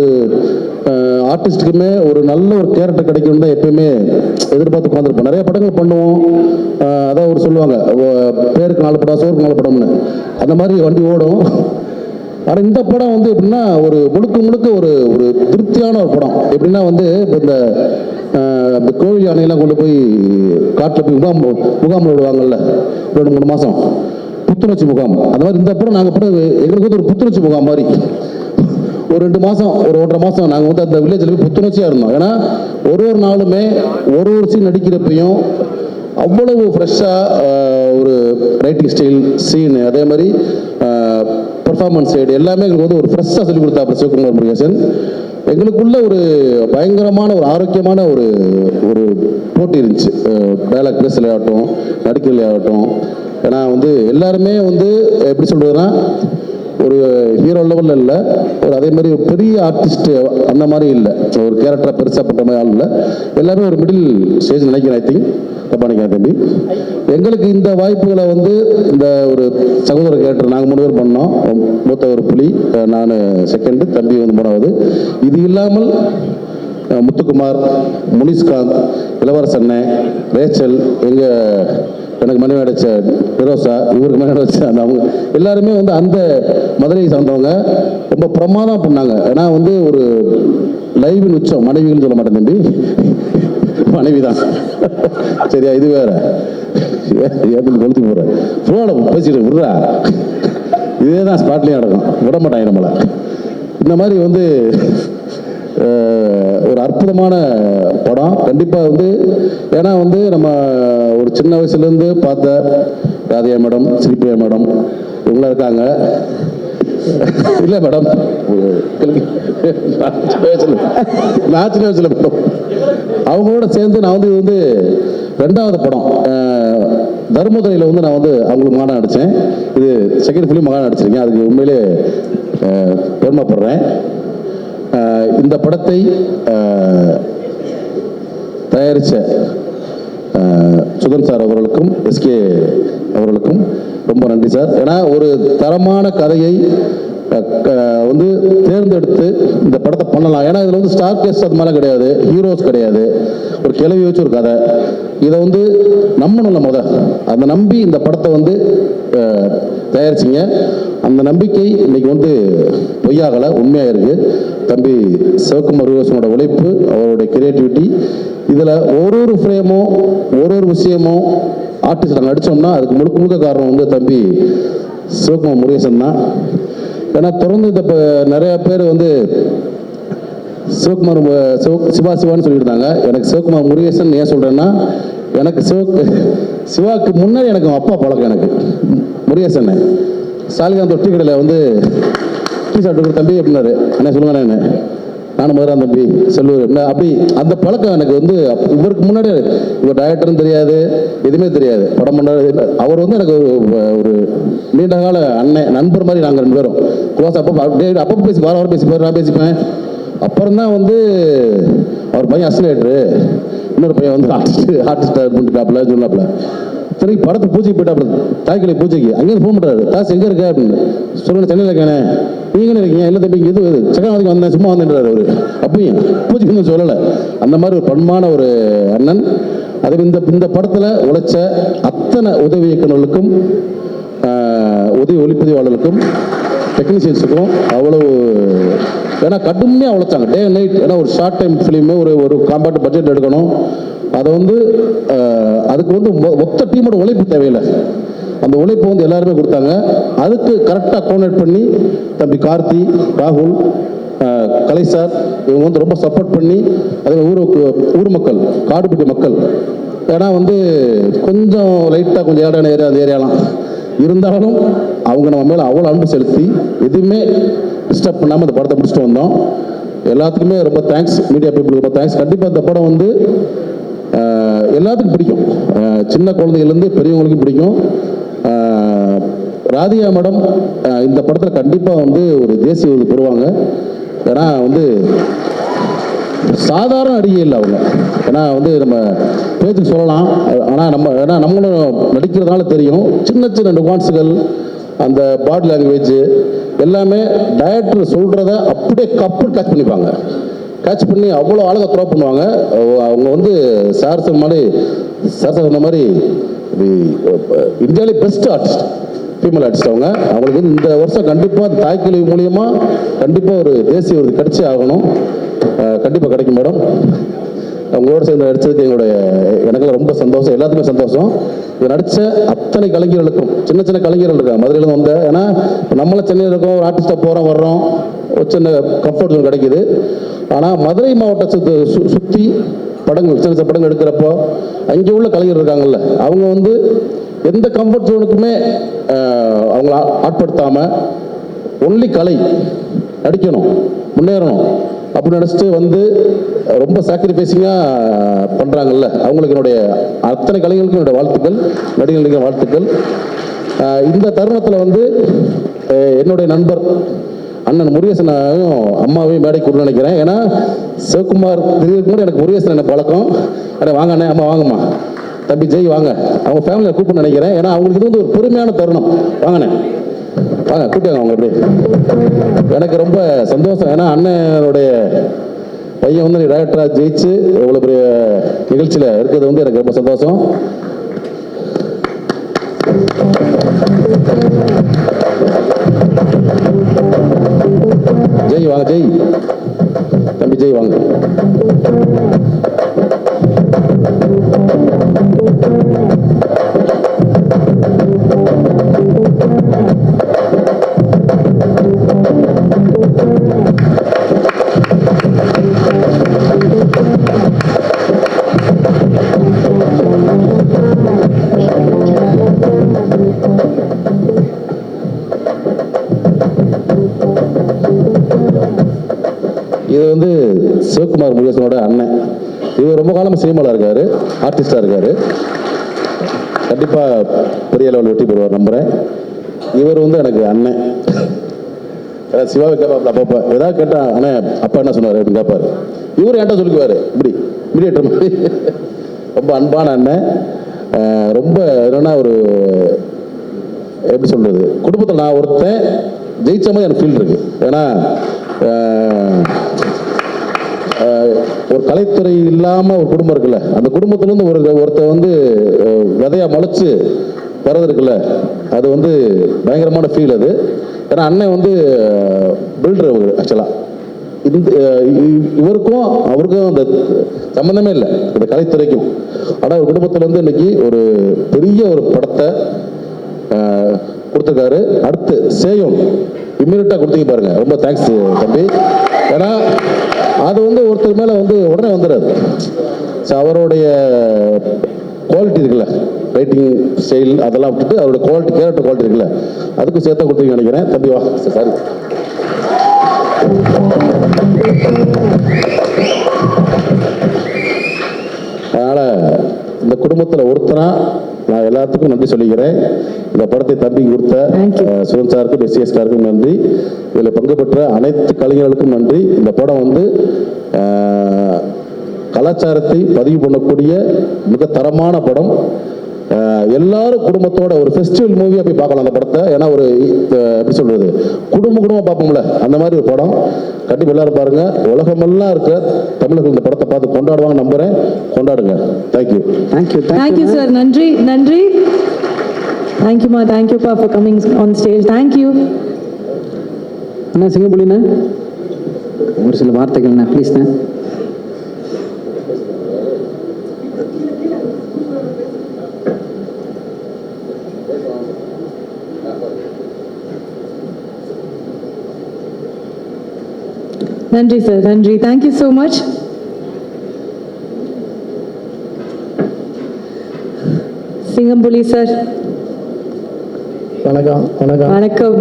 ஆர்டிஸ்ட்டுக்குமே ஒரு நல்ல ஒரு கேரக்டர் கிடைக்கும் தான் எப்பயுமே எதிர்பார்த்து உட்காந்துருப்போம். நிறைய படங்கள் பண்ணுவோம். அதான் ஒரு சொல்லுவாங்க பேருக்கு 4 படம் சோருக்கு 4 படம்னு, அந்த மாதிரி வண்டி ஓடும். ஆனால் இந்த படம் வந்து எப்படின்னா ஒரு முழுக்க ஒரு ஒரு திருப்தியான ஒரு படம். எப்படின்னா வந்து இப்போ இந்த கோவில் யானையெல்லாம் கொண்டு போய் காட்டில் போய் முகாம் விடுவாங்கல்ல 2-3 மாதம் புத்துணர்ச்சி முகாம். அந்த மாதிரி இந்த படம் நாங்கள் படம் எங்களுக்கு வந்து ஒரு புத்துணர்ச்சி முகாம் மாதிரி ஒரு 2 மாதம் ஒரு 1.5 மாதம் நாங்கள் வந்து அந்த வில்லேஜில் போய் புத்துணர்ச்சியாக இருந்தோம். ஏன்னா ஒரு நாளுமே ஒரு சீன் நடிக்கிறப்பையும் அவ்வளவு ஃப்ரெஷ்ஷாக ஒரு ரைட்டிங் ஸ்டைல் சீனு அதே மாதிரி பர்ஃபார்மன்ஸ் சைடு எல்லாமே எங்களுக்கு வந்து ஒரு ஃப்ரெஷ்ஷாக சொல்லி கொடுத்தாப்புல சிவகுமார் முருகேசன். எங்களுக்குள்ள ஒரு பயங்கரமான ஒரு ஆரோக்கியமான ஒரு ஒரு போட்டி இருந்துச்சு. டயலாக் பேசல ஆகட்டும், நடிக்கல ஆகட்டும். ஏன்னா வந்து எல்லாருமே வந்து எப்படி சொல்றதுன்னா ஒரு ஹீரோ லெவலில் இல்லை, ஒரு அதே மாதிரி ஒரு பெரிய ஆர்டிஸ்ட் அந்த மாதிரி இல்லை, ஒரு கேரக்டரை பெருசாக பண்ணுற மாதிரி ஆள் இல்லை. எல்லாமே ஒரு மிடில் ஸ்டேஜ் நினைக்கிறேன். ஐ திங்க் தப்பானிக்கிறேன் தம்பி. எங்களுக்கு இந்த வாய்ப்புகளை வந்து இந்த ஒரு சகோதர கேரக்டர் நாங்கள் 3 பேர் பண்ணோம். மூத்த ஒரு புலி, நான் செகண்டு, தம்பி வந்து 3வது. இது இல்லாமல் முத்துக்குமார், முனிஷ்காந்த், இளவரசண்ணே, ரேச்சல், எனக்கு மனைவி அடைச்ச நிரோசா, இவருக்கு மனைவி அடைச்ச அந்த அவங்க எல்லாருமே வந்து அந்த மதுரையை சார்ந்தவங்க ரொம்ப பிரமாதம் பண்ணாங்க. ஏன்னா வந்து ஒரு லைவின் உச்சம். மனைவிகள்னு சொல்ல மாட்டேன் தம்பி, மனைவி தான். சரியா? இது வேற கொளுத்தி போற ஃப்ளோட பேசிட்டு விடுறா. இதே தான் ஸ்பாட்லேயும் நடக்கும், விட மாட்டாங்க நம்மளை. இந்த மாதிரி வந்து ஒரு அற்புதமான படம் கண்டிப்பாக வந்து. ஏன்னா வந்து நம்ம ஒரு சின்ன வயசுலேருந்து பார்த்த ராதியா மேடம், ஸ்ரீபிரியா மேடம் இவங்களாம் இருக்காங்க. இல்லை மேடம், நான் சின்ன வயசுல மேடம் அவங்களோட சேர்ந்து நான் வந்து இது வந்து 2வது படம். தர்மதுரையில் வந்து நான் வந்து அவங்களுக்கு மகான் நடித்தேன். இது செகண்ட் ஃபிலிம் மகான் நடிச்சிருக்கேன். அதுக்கு உண்மையிலே பெருமைப்படுறேன். இந்த படத்தை தயாரித்த சுதன் சார் அவர்களுக்கும் எஸ்கே அவர்களுக்கும் ரொம்ப நன்றி சார். ஏன்னா ஒரு தரமான கதையை வந்து தேர்ந்தெடுத்து இந்த படத்தை பண்ணலாம். ஏன்னா இதில் வந்து ஸ்டார் கேஸ்ட் அது மாதிரி கிடையாது, ஹீரோஸ் கிடையாது, ஒரு கிளவி வச்சு ஒரு கதை. இதை வந்து நம்பணும்ல அந்த நம்பி இந்த படத்தை வந்து தயாரிச்சிங்க. அந்த நம்பிக்கை இன்னைக்கு வந்து பொய்யாகலை, உண்மையாக இருக்கு. தம்பி சிவகுமார் முருகேசனோட உழைப்பு, அவருடைய கிரியேட்டிவிட்டி, இதில் ஒரு ஃப்ரேமும் ஒரு விஷயமும் ஆர்டிஸ்ட் நடித்தோம்னா அதுக்கு முழுக்க காரணம் வந்து தம்பி சிவகுமார் முருகேசன் தான். ஏன்னா தொடர்ந்து இந்த நிறைய பேர் வந்து சிவகுமார் சிவான்னு சொல்லியிருந்தாங்க. எனக்கு சிவகுமார் முருகேசன் ஏன் சொல்கிறேன்னா, எனக்கு சிவாக்கு முன்னாடி எனக்கு அப்பா பழக்கம். எனக்கு முருகேசன் சாலிகாந்த் டீ கடையில் வந்து டீ சாப்பிட்டு தம்பி அப்படின்னாரு. என்ன சொல்லுவேன், என்ன நானும் முதலாம் தம்பி செல்வூர் என்ன அப்படி அந்த பழக்கம் எனக்கு வந்து இவருக்கு முன்னாடி. இவர் டைரக்டரும் தெரியாது, எதுவுமே தெரியாது, படம் பண்ணாரு. அவர் வந்து எனக்கு ஒரு நீண்ட கால அண்ணன் நண்பர் மாதிரி. நாங்கள் 2 பேரும் குவாஸ் அப்பப்போ பேசி வாரம் பேசிப்பார், நான் பேசிப்பேன். அப்புறம் தான் வந்து அவர் பையன் அசிலேட்டரு, இன்னொரு பையன் வந்து ஆர்டிஸ்ட் பண்ணிட்டாப்ல சொன்னாப்ல. சரி படத்தை பூஜைக்கு போயிட்டாப்ல, தாய்க்கலை பூஜைக்கு. அங்கேயும் ஃபோன் பண்ணுறாரு, தாஸ் எங்கே இருக்க அப்படின்னு. சொல்லுங்க சென்னையில் இருக்கேனே, நீங்களும் இருக்கீங்க. இல்லை தம்பி இது செகண்ட் வந்தேன், சும்மா வந்தேன்றாரு அவரு. அப்பயும் பூஜைக்கு சொல்லலை. அந்த மாதிரி ஒரு பண்பான ஒரு அண்ணன். அது இந்த படத்தில் உழைச்ச அத்தனை உதவி இயக்குநர்களுக்கும், உதவி ஒளிப்பதிவாளர்களுக்கும், டெக்னீஷியன்ஸுக்கும் அவ்வளவு. ஏன்னா கடுமையாக உழைச்சாங்க, டே அண்ட் நைட். ஏன்னா ஒரு ஷார்ட் டைம் ஃபிலிமு ஒரு காம்பேக்ட் பட்ஜெட் எடுக்கணும். அதை வந்து அதுக்கு வந்து மொத்த டீமோட உழைப்பு தேவையில்லை. அந்த உழைப்பு வந்து எல்லாருமே கொடுத்தாங்க. அதுக்கு கரெக்டாக கோஆர்டினேட் பண்ணி தம்பி கார்த்தி, ராகுல், கலை சார் இவங்க வந்து ரொம்ப சப்போர்ட் பண்ணி, அதே ஊர் மக்கள், காடுபட்டி மக்கள். ஏன்னா வந்து கொஞ்சம் லைட்டாக கொஞ்சம் ஏடான ஏரியா அந்த ஏரியாலாம் இருந்தாலும் அவங்க நம்ம மேலே அவ்வளோ அன்பு செலுத்தி எதுவுமே டிஸ்டர்ப் பண்ணாமல் அந்த படத்தை முடிச்சுட்டு வந்தோம். எல்லாத்துக்குமே ரொம்ப தேங்க்ஸ். மீடியா பீப்புளுக்கு ரொம்ப தேங்க்ஸ். கண்டிப்பாக இந்த படம் வந்து எல்லாத்துக்கும் பிடிக்கும். சின்ன குழந்தைகள்லேருந்து பெரியவங்களுக்கும் பிடிக்கும். ராதிகா மேடம் இந்த படத்தில் கண்டிப்பாக வந்து ஒரு தேசிய விருது பெறுவாங்க. ஏன்னா வந்து சாதாரண நடிகை இல்லை அவங்க. ஏன்னா வந்து நம்ம பேச்சுக்கு சொல்லலாம், ஆனால் நம்மளும் நடிக்கிறதுனால தெரியும் சின்ன சின்ன நுவான்ஸுகள், அந்த பாடி லாங்குவேஜ் எல்லாமே டைரக்டர் சொல்கிறத அப்படியே கேட்ச் பண்ணிப்பாங்க. கேட்ச் பண்ணி அவ்வளோ அழகாக த்ரோ பண்ணுவாங்க. அவங்க வந்து சார் சொன்ன மாதிரி இந்தியாவிலே பெஸ்ட் ஆர்டிஸ்ட், ஃபீமேல் ஆர்டிஸ்ட். அவங்களுக்கு வந்து இந்த வருஷம் கண்டிப்பாக தாய்க்கிழவி மூலியமாக கண்டிப்பாக ஒரு தேசிய விருது கிடைச்சே ஆகணும். கண்டிப்பாக கிடைக்கும் மேடம். உங்களோட சேர்ந்து நடித்ததுக்கு எனக்குலாம் ரொம்ப சந்தோஷம், எல்லாத்துக்குமே சந்தோஷம். இது நடித்த அத்தனை கலைஞர்களுக்கும், சின்ன சின்ன கலைஞர்கள் இருக்காங்க மதுரையிலேருந்து வந்த. ஏன்னா நம்மளாம் சென்னையில் இருக்கோம், ஒரு ஆர்டிஸ்ட்டாக போகிறோம் வர்றோம், ஒரு சின்ன கம்ஃபர்ட் ஜோன் கிடைக்குது. ஆனால் மதுரை மாவட்டத்தை சுற்றி படங்கள், சின்ன சின்ன படங்கள் எடுக்கிறப்போ அங்கே உள்ள கலைஞர் இருக்காங்கல்ல, அவங்க வந்து எந்த கம்ஃபர்ட் ஜோனுக்குமே அவங்கள ஆட்படுத்தாமல் ஒன்லி கலை நடிக்கணும், முன்னேறணும் அப்படின்னு நினச்சிட்டு வந்து ரொம்ப சாக்ரிஃபைஸிங்காக பண்ணுறாங்கல்ல, அவங்களுக்கு என்னுடைய அத்தனை கலைஞர்களுக்கும் என்னுடைய வாழ்த்துக்கள், நடிகர்களுக்கு வாழ்த்துக்கள். இந்த தருணத்தில் வந்து என்னுடைய நண்பர் அண்ணன் முருகேசனையும் அம்மாவையும் மேடை கூட்டு நினைக்கிறேன். ஏன்னா சிவகுமார் திடீர்னு கூட எனக்கு முருகேசன் எனக்கு பழக்கம். அண்ணே வாங்க அண்ணே, அம்மா வாங்கம்மா, தம்பி ஜெய் வாங்க, அவங்க ஃபேமிலியை கூப்பிட்டு நினைக்கிறேன். ஏன்னா அவங்களுக்கு இது வந்து ஒரு பெருமையான தருணம். வாங்கண்ணே வாங்க, கூப்பிட்டாங்க அவங்க. அப்படி எனக்கு ரொம்ப சந்தோஷம். ஏன்னா அண்ணனுடைய பையன் வந்து டைரக்டராக ஜெயிச்சு இவ்வளோ பெரிய நிகழ்ச்சியில் இருக்கிறது வந்து எனக்கு ரொம்ப சந்தோஷம். ஜெய் வாங்க, ஜெய் தம்பி ஜெய் வாங்க. இது வந்து சிவகுமார் முருகேசனோட அண்ணன். இவர் ரொம்ப காலமாக சினிமாவில் இருக்காரு, ஆர்டிஸ்டாக இருக்காரு. கண்டிப்பாக பெரிய லெவல் வெற்றி பெறுவார் நம்புகிறேன். இவர் வந்து எனக்கு அண்ணன். சிவாவை கேட்பாப்ல அப்பப்போ ஏதாவது கேட்டால் அண்ணே அப்பா என்ன சொன்னார் அப்படின்னு கேட்பார். இவர் என்கிட்ட சொல்லிக்குவார் இப்படி மீடியேட்டர் மாதிரி. ரொம்ப அன்பான அண்ணன். ரொம்ப என்னன்னா ஒரு எப்படி சொல்கிறது, குடும்பத்தில் நான் ஒருத்தன் ஜெயிச்ச மாதிரி எனக்கு ஃபீல் இருக்குது. ஏன்னா ஒரு கலைத்துறை இல்லாமல் ஒரு குடும்பம் இருக்குல்ல, அந்த குடும்பத்துலேருந்து ஒருத்தர் வந்து விதையாக முளைச்சி வர்றது இருக்குல்ல, அது வந்து பயங்கரமான ஃபீல் அது. ஏன்னா அண்ணன் வந்து பில்டர் அவர் ஆக்சுவலாக. இவருக்கும் அவருக்கும் அந்த சம்மந்தமே இல்லை, இந்த கலைத்துறைக்கும். ஆனால் ஒரு குடும்பத்துலேருந்து இன்னைக்கு ஒரு பெரிய ஒரு படத்தை கொடுத்துருக்காரு. அடுத்து சேயோன் இம்மீடியட்டாக கொடுத்தீங்க பாருங்க, ரொம்ப தேங்க்ஸ் தம்பி. ஏன்னா அது வந்து ஒருத்தர் மேலே வந்து உடனே வந்துடாது. ஸோ அவருடைய குவாலிட்டி இருக்குல்ல, ரைட்டிங் ஸ்டைல் அதெல்லாம் விட்டுட்டு அவருடைய குவாலிட்டி, கேரக்டர் குவாலிட்டி இருக்குல்ல, அதுக்கும் சேர்த்தா கொடுத்தீங்க நினைக்கிறேன். தம்பி வா. சாரி, அதனால் இந்த குடும்பத்தில் ஒருத்தனா நான் எல்லாத்துக்கும் நன்றி சொல்லிக்கிறேன். இந்த படத்தை தம்பிக்கு கொடுத்த சுரன் சாருக்கும் எஸ்சிஎஸ் சாருக்கும் நன்றி. இதில் பங்கு பெற்ற அனைத்து கலைஞர்களுக்கும் நன்றி. இந்த படம் வந்து கலாச்சாரத்தை பதிவு பண்ணக்கூடிய மிக தரமான படம். எல்லாரும் குடும்பத்தோட ஒரு ஃபெஸ்டிவல் மூவியாக போய் பார்க்கலாம் அந்த படத்தை. ஏன்னா ஒரு எப்படி சொல்றது, குடும்பமாக பார்ப்போம்ல, அந்த மாதிரி ஒரு படம். கண்டிப்பாக எல்லாரும் பாருங்க. உலகமெல்லாம் இருக்க தமிழர்கள் இந்த படத்தை பார்த்து கொண்டாடுவாங்க நம்புறேன். கொண்டாடுங்க. தேங்க்யூ. Thank you sir. நன்றி நன்றி. தேங்க்யூமா, தேங்க்யூப்பா for coming on stage. Thank you அண்ணா. சிங்கப்புலிண்ணா ஒரு சில வார்த்தைகள்ண்ணா ப்ளீஸ்ண்ணா. நன்றி சார், நன்றி. Thank you so much. Singampuli sir. வணக்கம். வணக்கம். வணக்கம்.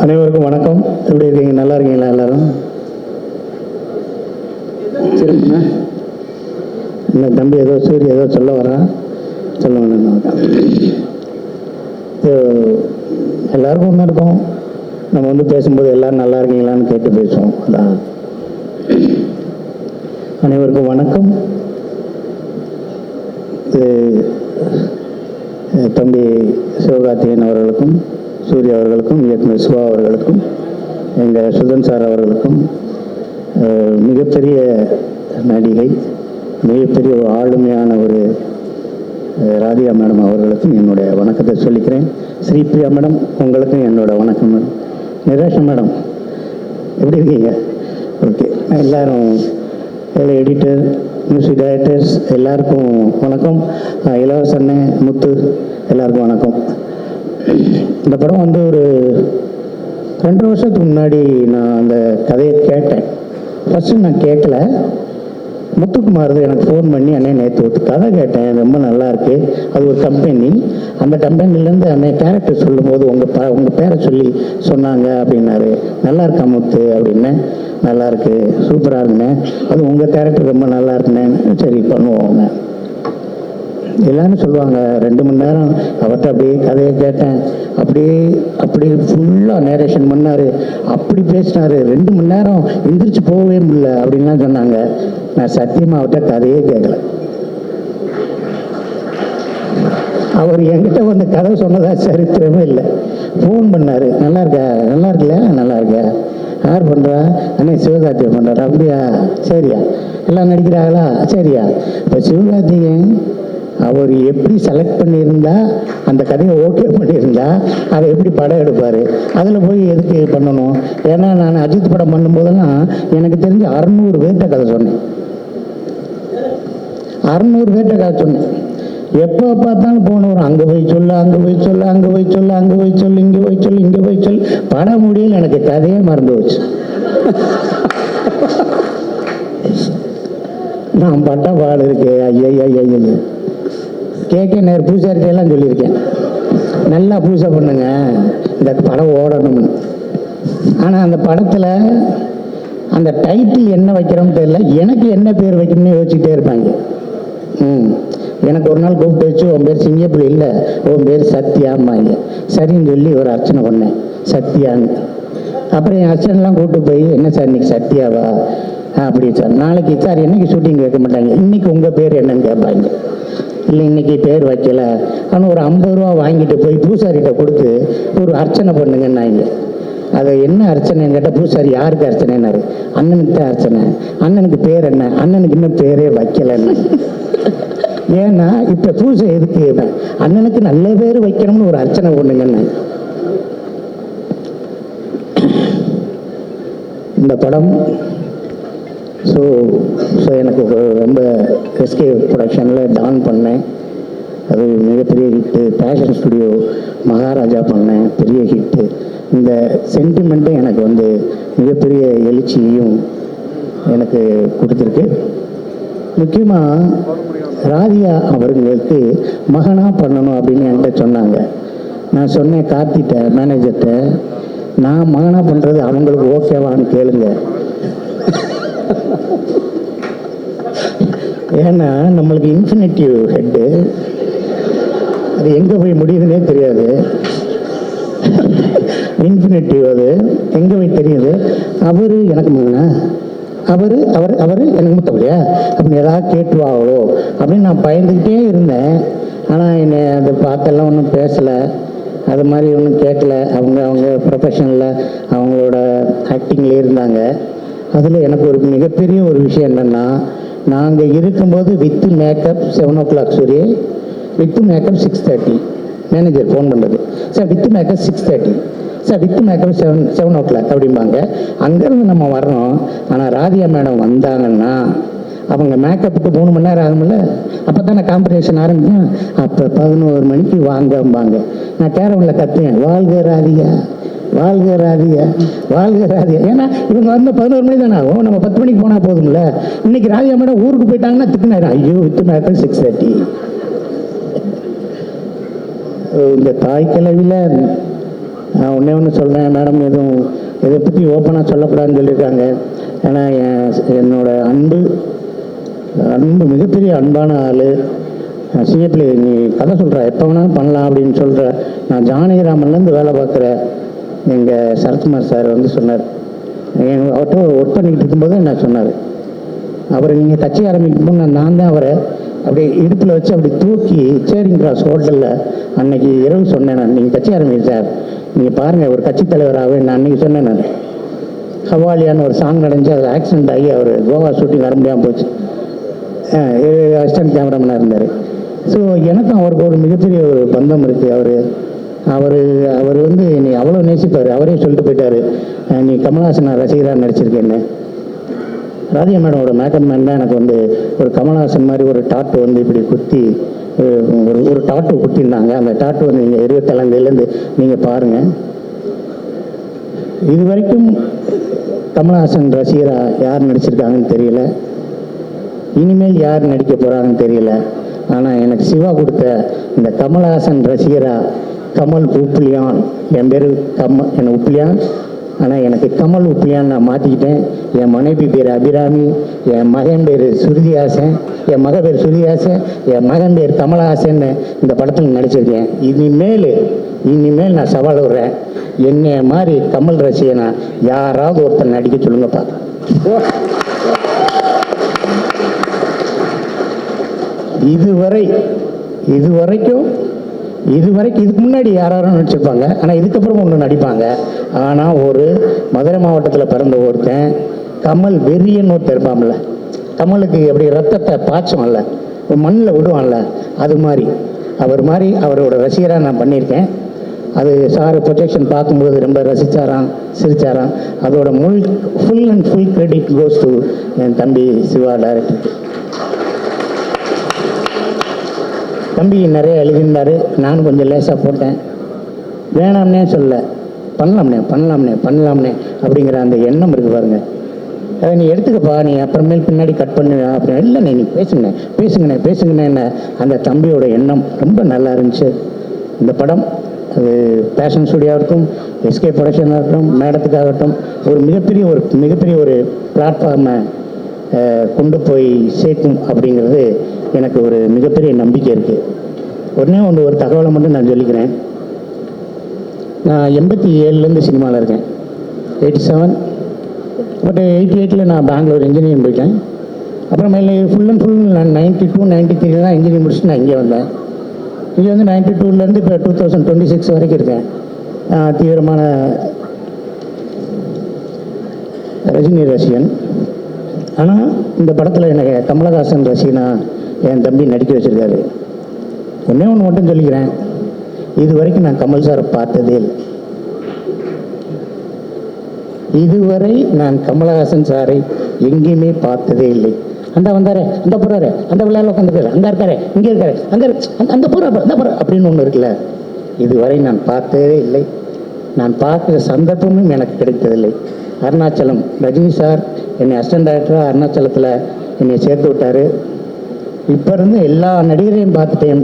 அனைவருக்கும் வணக்கம். எப்படி இருக்கீங்க? நல்லா இருக்கீங்களா எல்லாரும்? சரிண்ணா. இந்த தம்பி ஏதோ சூரிய ஏதோ சொல்ல வரான், சொல்ல வேணும். எல்லாருக்கும் ஒன்று இருக்கும், நம்ம வந்து பேசும்போது எல்லோரும் நல்லா இருக்கீங்களான்னு கேட்டு பேசுவோம். அதான். அனைவருக்கும் வணக்கம். இது தம்பி சிவகார்த்திகேயன் அவர்களுக்கும், சூர்யா அவர்களுக்கும், இயக்குனர் சிவா அவர்களுக்கும், எங்கள் சுதன் சார் அவர்களுக்கும், மிகப்பெரிய நடிகை, மிகப்பெரிய ஒரு ஆளுமையான ஒரு ராதிகா மேடம் அவர்களுக்கும் என்னுடைய வணக்கத்தை சொல்லிக்கிறேன். ஸ்ரீபிரியா மேடம் உங்களுக்கும் என்னோட வணக்கம். மேடம் நிரேஷா மேடம் எப்படி இருக்கீங்க? ஓகே. எல்லாரும் எடிட்டர், மியூசிக் டைரக்டர்ஸ் எல்லாருக்கும் வணக்கம். இளவரசண்ணே, முத்து எல்லாருக்கும் வணக்கம். இந்த படம் வந்து ஒரு 2 வருஷத்துக்கு முன்னாடி நான் அந்த கதையை கேட்டேன். ஃபஸ்ட்டு நான் கேட்கல, முத்துக்குமார் எனக்கு ஃபோன் பண்ணி, அண்ணே நேற்று ஒரு கதை கேட்டேன், ரொம்ப நல்லா இருக்கு, அது ஒரு கம்பெனி, அந்த கம்பெனிலேருந்து அண்ணே கேரக்டர் சொல்லும்போது உங்கள் பேரை சொல்லி சொன்னாங்க அப்படின்னாரு. நல்லா இருக்கா முத்து அப்படின்னேன். நல்லா இருக்கு, சூப்பராக இருக்குண்ணே, அது உங்கள் கேரக்டர் ரொம்ப நல்லா இருக்குண்ணே. சரி பண்ணுவோங்க. எல்லாரும் சொல்லுவாங்க. 2 மணி நேரம் அவர்கிட்ட அப்படியே கதையை கேட்டேன். அப்படியே ஃபுல்லாக நேரேஷன் பண்ணார், அப்படி பேசினார். 2 மணி நேரம் எந்திரிச்சு போகவே முடியல அப்படின்லாம் சொன்னாங்க. நான் சத்தியமாக அவர்கிட்ட கதையே கேட்கல. அவர் என்கிட்ட வந்து கதை சொன்னதா சரித்திரமே இல்லை. ஃபோன் பண்ணார், நல்லா இருக்கா, நல்லா இருக்குல்ல, நல்லா இருக்கா, யார் பண்ணுறா, அண்ணே சிவகார்த்திகேயன் பண்ணுறாரு. அப்படியா, சரியா, எல்லாம் நடிக்கிறாங்களா, சரியா. இப்போ சிவகார்த்திகேயன் அவர் எப்படி செலக்ட் பண்ணியிருந்தா, அந்த கதையை ஓகே பண்ணியிருந்தா, அதை எப்படி படம் எடுப்பார்? அதில் போய் எதுக்கு பண்ணணும்? ஏன்னா நான் அஜித் படம் பண்ணும்போதெல்லாம் எனக்கு தெரிஞ்சு 600 பேர்கிட்ட கதை சொன்னேன். 600 பேர்கிட்ட கதை சொன்னேன். எப்போ பார்த்தாலும் போனவர் அங்கே போய் சொல்லு, அங்கே போய் சொல்லு, அங்கே போய் சொல்லு, அங்கே போய் சொல்லு, இங்கே போய் சொல்லு, இங்கே போய் சொல்லு. படம் முடியல, எனக்கு கதையே மறந்து போச்சு. நான் பட்ட பாடு இருக்கு. ஐயா கேட்க நேர் பூசாரிட்டையெல்லாம் சொல்லியிருக்கேன், நல்லா பூஜை பண்ணுங்க, இந்த படம் ஓடணும்னு. ஆனால் அந்த படத்தில் அந்த டைட்டில் என்ன வைக்கிறோம்னு தெரியல, எனக்கு என்ன பேர் வைக்கணும்னு யோசிச்சுட்டே இருப்பாங்க. எனக்கு ஒரு நாள் கூப்பிட்டு வச்சு, உன் பேர் சிங்கப்பள்ளி இல்லை, உன் பேர் சத்யாம்பாங்க. சரின்னு சொல்லி ஒரு அர்ச்சனை பண்ணேன், சத்யான்னு. அப்புறம் என் அர்ச்சனைலாம் கூப்பிட்டு போய், என்ன சார் இன்னைக்கு சத்யாவா அப்படி சார், நாளைக்கு சார் என்னைக்கு ஷூட்டிங் வைக்க மாட்டாங்க, இன்னைக்கு உங்கள் பேர் என்னன்னு கேட்பாங்க. இல்லை இன்னைக்கு பேர் வைக்கல. ஆனால் ஒரு 50 ரூபா வாங்கிட்டு போய் பூசாரிகிட்ட கொடுத்து ஒரு அர்ச்சனை பண்ணுங்கன்னாங்க. அதை என்ன அர்ச்சனைன்னு கேட்டால், பூசாரி யாருக்கு அர்ச்சனைன்னாரு, அண்ணனுக்கு தான் அர்ச்சனை. அண்ணனுக்கு பேர் என்ன? அண்ணனுக்கு இன்னும் பேரே வைக்கலன்னு. ஏன்னா இப்போ பூஜை எதுக்கு? அண்ணனுக்கு நல்ல பேர் வைக்கணும்னு ஒரு அர்ச்சனை பண்ணுங்கன்னு. இந்த படம் ஸோ எனக்கு ரொம்ப எஸ்கே ப்ரொடக்ஷனில் டான் பண்ணேன், அது மிகப்பெரிய ஹிட்டு. பேஷன் ஸ்டுடியோ மகாராஜா பண்ணேன், பெரிய ஹிட்டு. இந்த சென்டிமெண்ட்டும் எனக்கு வந்து மிகப்பெரிய எழுச்சியையும் எனக்கு கொடுத்துருக்கு. முக்கியமாக ராதிகா அவர்களுக்கு மகனாக பண்ணணும் அப்படின்னு என்கிட்ட சொன்னாங்க. நான் சொன்னேன் கார்த்திட்ட, மேனேஜர்கிட்ட, நான் மகனாக பண்ணுறது அவங்களுக்கு ஓகேவான்னு கேளுங்க. ஏன்னா நம்மளுக்கு இன்ஃபினிட்டிவ் ஹெட்டு, அது எங்கே போய் முடியுதுன்னே தெரியாது. இன்ஃபினிட்டிவ் அது எங்கே போய் தெரியுது. அவர் எனக்கு மகனா, அவர் எனக்கு முத்தப்படியா அப்படின்னு ஏதாவது கேட்டுருவாங்களோ அப்படின்னு நான் பயந்துக்கிட்டே இருந்தேன். ஆனால் என்னை அதை பார்த்தெல்லாம் ஒன்றும் பேசலை, அது மாதிரி ஒன்றும் கேட்கல. அவங்க ப்ரொஃபஷனில் அவங்களோட ஆக்டிங்லேயே இருந்தாங்க. அதில் எனக்கு ஒரு மிகப்பெரிய ஒரு விஷயம் என்னென்னா, நாங்கள் இருக்கும்போது வித்து மேக்கப் 7 o'clock சூரிய, வித்து மேக்கப் 6:30. மேனேஜர் ஃபோன் பண்ணுறது, sir with makeup 6:30, sir with makeup 7 o'clock அப்படிம்பாங்க. அங்கேருந்து நம்ம வர்றோம். ஆனால் ராதிகா மேடம் வந்தாங்கன்னா அவங்க மேக்கப்புக்கு 3 மணி நேரம் ஆகும்ல, அப்போ தானே காம்படிஷன் ஆரம்பிக்கும். அப்போ 11 மணிக்கு வாங்கம்பாங்க. நான் கேரவனில் கத்துவேன், வாழ்க ராதிகா, வாழ்க ராதிகா, வாழ்க ராதிகா. ஏன்னா இவங்க வந்து 11 மணி தானே ஆகும், நம்ம 10 மணிக்கு போனால் போதும்ல. இன்னைக்கு ராதிகா மேடம் ஊருக்கு போயிட்டாங்கன்னா திக்குனாயிரம், ஐயோ வித்து மேக்கப் 6:30. இந்த தாய் கிழவியில் நான் ஒன்று சொல்கிறேன் மேடம், எதுவும் இதை பற்றி ஓப்பனாக சொல்லக்கூடாதுன்னு சொல்லியிருக்காங்க. ஏன்னா என்னோட அன்பு மிகப்பெரிய அன்பான ஆள். சிஎப்ளி நீ கதை சொல்கிற, எப்போ வேணாலும் பண்ணலாம் அப்படின்னு சொல்கிற. நான் ஜானகிராமன்லேருந்து வேலை பார்க்குற எங்கள் சரத்குமார் சார் வந்து சொன்னார், அவர்கிட்ட ஒர்க் பண்ணிக்கிட்டு இருக்கும்போது என்ன சொன்னார், அவர் நீங்கள் கட்சி ஆரம்பிக்கும்போது நான் தான் அவரை அப்படி இடுப்பில் வச்சு அப்படி தூக்கி சேரிங் கிராஸ் ஹோட்டலில் அன்னைக்கு இரவு சொன்னேன் நான், நீங்கள் கட்சி ஆரம்பிங்க சார், நீங்கள் பாருங்கள் ஒரு கட்சி தலைவராகவே நான் அன்றைக்கி சொன்னேன். நான் ஹவாலியான்னு ஒரு சாங் நடந்துச்சு, அது ஆக்சிடென்ட் ஆகி அவர் கோவா ஷூட்டிங் வர முடியாமல் போச்சு. அசிஸ்டன்ட் கேமராமேனாக இருந்தார். ஸோ எனக்கும் அவருக்கு ஒரு மிகப்பெரிய ஒரு பந்தம் இருக்குது. அவர் வந்து என்னை அவ்வளோ நேசிப்பார். அவரே சொல்லிட்டு போயிட்டார், நீ கமல்ஹாசன் ரசிகராக நடிச்சிருக்கேன்னு. ராதிகா மேடமோட மேக்கப் மேன் தான் எனக்கு வந்து ஒரு கமல்ஹாசன் மாதிரி ஒரு டாட்டு வந்து இப்படி குத்தி ஒரு டாட்டு குத்திருந்தாங்க. அந்த டாட்டு வந்து நீங்கள் 27 நீங்கள் பாருங்கள். இது வரைக்கும் கமல்ஹாசன் ரசிகராக யார் நடிச்சிருக்காங்கன்னு தெரியல, இனிமேல் யார் நடிக்க போகிறாங்கன்னு தெரியல. ஆனால் எனக்கு சிவா கொடுத்த இந்த கமல்ஹாசன் ரசிகரா கமல் உப்புலியான், என் பேர் என்னை உப்புலியான், ஆனால் எனக்கு கமல் உப்புலியான் நான் மாற்றிக்கிட்டேன். என் மனைவி பேர் அபிராமி, என் மகன் பேர் சுருதிஹாசன், என் மகன் பேர் சுருதிஹாசன், என் மகன் பேர் கமல்ஹாசன். இந்த படத்தில் நடிச்சிருக்கேன். இனிமேல் நான் சவால் விடுறேன், என்னை மாதிரி கமல் ரசிகனா யாராவது ஒருத்தர் நடிக்க சொல்லுங்கப்பா. இதுவரைக்கும் இதுக்கு முன்னாடி யாரும் நடிச்சிருப்பாங்க, ஆனால் இதுக்கப்புறம் ஒன்று நடிப்பாங்க. ஆனால் ஒரு மதுரை மாவட்டத்தில் பிறந்த ஒருத்தன் கமல் வெறியன்னு ஒருத்தர் இருப்பான்ல, கமலுக்கு எப்படி ரத்தத்தை பாய்ச்சோம்ல, மண்ணில் விடுவான்ல, அது மாதிரி அவரோட ரசிகராக நான் பண்ணியிருக்கேன். அது சார் ப்ரொஜெக்ஷன் பார்க்கும்போது ரொம்ப ரசித்தாராம், சிரித்தாராம். அதோட full and full credit goes to என் தம்பி சிவா டைரக்டர். தம்பி நிறைய எழுதியிருந்தார், நானும் கொஞ்சம் லேசாக போட்டேன். வேணாம்னே சொல்ல, பண்ணலாம்னே அப்படிங்கிற அந்த எண்ணம் இருக்குது பாருங்க. அதை நீ எடுத்துக்கப்பா, நீ அப்புறமேல் பின்னாடி கட் பண்ணுவா அப்படின்னு. இல்லைண்ணே, நீ பேசுங்கண்ணே. அந்த தம்பியோட எண்ணம் ரொம்ப நல்லா இருந்துச்சு. இந்த படம் அது பேஷன் ஸ்டுடியோவாக இருக்கட்டும், எஸ்கே ப்ரொடக்ஷனாக இருக்கட்டும், மேடத்துக்காகட்டும், ஒரு மிகப்பெரிய ஒரு பிளாட்ஃபார்மை கொண்டு போய் சேர்க்கும் அப்படிங்கிறது எனக்கு ஒரு மிகப்பெரிய நம்பிக்கை இருக்குது. ஒரு தகவலை மட்டும் நான் சொல்லிக்கிறேன். நான் 87 சினிமாவில் இருக்கேன், 87. பட் 88 நான் பெங்களூர் இன்ஜினியரிங் போயிட்டேன். அப்புறமேல ஃபுல் அண்ட் ஃபுல் நான் 92, 93 தான் இன்ஜினியரிங் முடிச்சுட்டு நான் இங்கே வந்தேன். இங்கே வந்து 92 இப்போ 2026 வரைக்கும் இருக்கேன். தீவிரமான ரஜினி ரசிகன். ஆனால் இந்த படத்தில் எனக்கு கமலஹாசன் ரசிகனா என் தம்பி நடிக்க வச்சுருக்காரு. ஒன்று மட்டும் சொல்லிக்கிறேன், இது வரைக்கும் நான் கமல் சாரை பார்த்ததே இல்லை. இதுவரை நான் கமலஹாசன் சாரை எங்கேயுமே பார்த்ததே இல்லை. அந்த வந்தாரு, அந்த போறாரு, அந்த விளையாட உட்காந்துருக்காரு, அந்த இருக்காரு, இங்கே இருக்காரு, அந்த போற அப்படின்னு ஒன்று இருக்குல்ல, இதுவரை நான் பார்த்ததே இல்லை. நான் பார்க்குற சந்தர்ப்பமும் எனக்கு கிடைத்ததில்லை. அருணாச்சலம் ரஜினி சார் என்னை அசிஸ்டன்ட் டைரக்டராக அருணாச்சலத்தில் என்னை சேர்த்து விட்டார். இப்போ இருந்து எல்லா நடிகரையும் பார்த்துட்டேன்,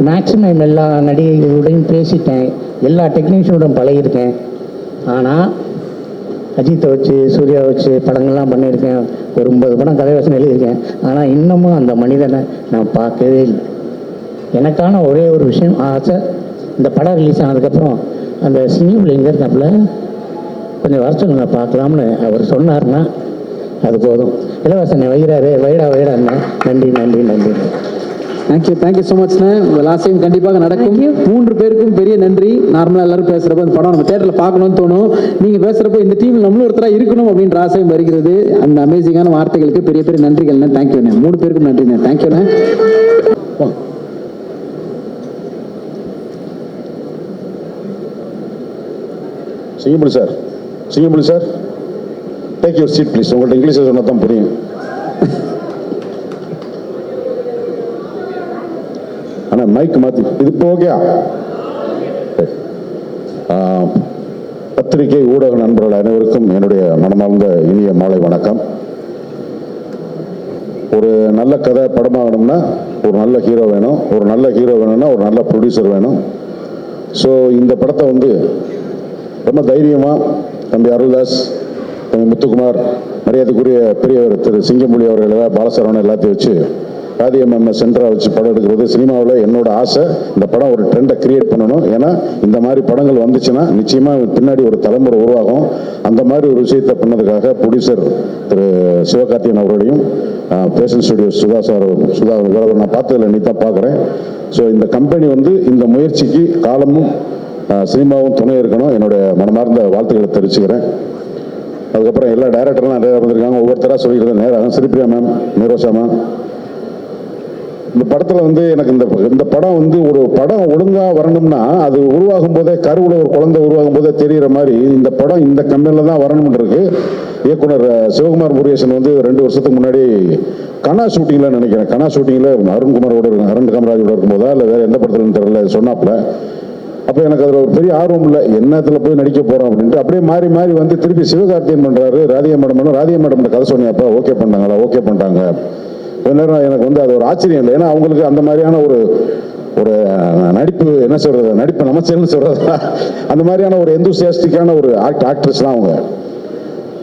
மேக்ஸிமம் எல்லா நடிகைகளுடையும் பேசிட்டேன், எல்லா டெக்னீஷியனுடன் பழகியிருக்கேன். ஆனால் அஜித்தை வச்சு சூர்யா வச்சு படங்கள்லாம் பண்ணியிருக்கேன், ஒரு 9 படம் கதைவசனம் எழுதியிருக்கேன். ஆனால் இன்னமும் அந்த மனிதனை நான் பார்க்கவே இல்லை. எனக்கான ஒரே ஒரு விஷயம் ஆசை, இந்த படம் ரிலீஸ் ஆனதுக்கப்புறம் அந்த சினிமாவில் எங்கே இருக்காப்புல கொஞ்சம் வர சொல்லுங்க பார்க்கலாம்னு அவர் சொன்னார்னா அது போதும். இலவசனை வைடாண்ணா. நன்றி. தேங்க்யூ ஸோ மச்ண்ணே. உங்கள் ஆசையும் கண்டிப்பாக நடக்கும். 3 பேருக்கும் பெரிய நன்றி. நார்மலாக எல்லாரும் பேசுகிறப்ப அந்த படம் நம்ம தேட்டரில் பார்க்கணும்னு தோணும். நீங்கள் பேசுகிறப்போ இந்த டீமில் நம்மளும் ஒருத்தராக இருக்கணும் அப்படின்ற ஆசையும் வருகிறது. அந்த அமேசிங்கான வார்த்தைகளுக்கு பெரிய பெரிய நன்றிகள்ண்ணே. தேங்க்யூண்ணே. 3 பேருக்கும் நன்றிண்ணே. தேங்க்யூண்ணே. Singampuli sir take your seat please. உங்கள்கிட்ட இங்கிலீஷில் சொன்னால் தான் புரியும். ஆனால் மைக் மாற்றி இது போகா. பத்திரிகை ஊடக நண்பர்கள் அனைவருக்கும் என்னுடைய மனமார்ந்த இனிய மாலை வணக்கம். ஒரு நல்ல கதை படமாகணும்னா ஒரு நல்ல ஹீரோ வேணும், ஒரு நல்ல ஹீரோ வேணும்னா ஒரு நல்ல ப்ரொடியூசர் வேணும். ஸோ இந்த படத்தை வந்து ரொம்ப தைரியமாக தம்பி அருள்தாஸ், தம்பி முத்துக்குமார், மரியாதைக்குரிய பெரியவர் திரு சிங்கமொழி அவர்களை, பாலசரவணன் எல்லாத்தையும் வச்சு ராதிகா மேம் சென்டராக வச்சு படம் எடுக்கிறது சினிமாவில் என்னோட ஆசை. இந்த படம் ஒரு ட்ரெண்டை கிரியேட் பண்ணணும். ஏன்னா இந்த மாதிரி படங்கள் வந்துச்சுன்னா நிச்சயமாக பின்னாடி ஒரு தலைமுறை உருவாகும். அந்த மாதிரி ஒரு விஷயத்தை பண்ணதுக்காக ப்ரொடியூசர் திரு சிவகார்த்திகேயன் அவர்களையும், பேஷன் ஸ்டுடியோ சுதா நான் பார்த்ததில்ல, நீ தான் பார்க்குறேன். ஸோ இந்த கம்பெனி வந்து இந்த முயற்சிக்கு காலமும் சினிமாவும் துணை இருக்கணும். என்னுடைய மனமார்ந்த வாழ்த்துக்களை தெரிவிச்சுக்கிறேன். அதுக்கப்புறம் எல்லா டைரக்டர்லாம் நிறைய வந்திருக்காங்க. ஒவ்வொருத்தராக சொல்லிக்கிறேன். நேரம் ஸ்ரீபிரியா மேம், நிரோஷா மேம், இந்த படத்தில் வந்து எனக்கு இந்த படம் வந்து ஒரு படம் ஒழுங்காக வரணும்னா அது உருவாகும் போதே, கருவில் ஒரு குழந்தை உருவாகும் போதே தெரிகிற மாதிரி இந்த படம் இந்த கம்பெனியில் தான் வரணும்னு இருக்கு. இயக்குனர் சிவகுமார் முருகேசன் வந்து 2 வருஷத்துக்கு முன்னாடி கனா ஷூட்டிங்கில் நினைக்கிறேன், கனா ஷூட்டிங்கில் அருண் காமராஜோட இருக்கும்போதா இல்லை வேறு எந்த படத்துலன்னு தெரியல சொன்னாப்புல. அப்போ எனக்கு அதில் ஒரு பெரிய ஆர்வம் இல்லை, என்னத்தில் போய் நடிக்க போகிறோம் அப்படின்ட்டு. அப்படியே மாறி மாறி வந்து திருப்பி சிவகார்த்திகேயன் பண்ணுறாரு, ராதிகா மேடம் கதை சொன்னியாப்பா ஓகே பண்ணாங்களா, ஓகே பண்ணிட்டாங்க. கொஞ்ச நேரம் எனக்கு வந்து அது ஒரு ஆச்சரியம் இல்லை. ஏன்னா அவங்களுக்கு அந்த மாதிரியான ஒரு நடிப்பு, என்ன சொல்றது, நடிப்பு நமச்சேன்னு சொல்றது, அந்த மாதிரியான ஒரு எந்தூசியாஸ்டிக்கான ஒரு ஆக்ட்ரஸ் தான் அவங்க.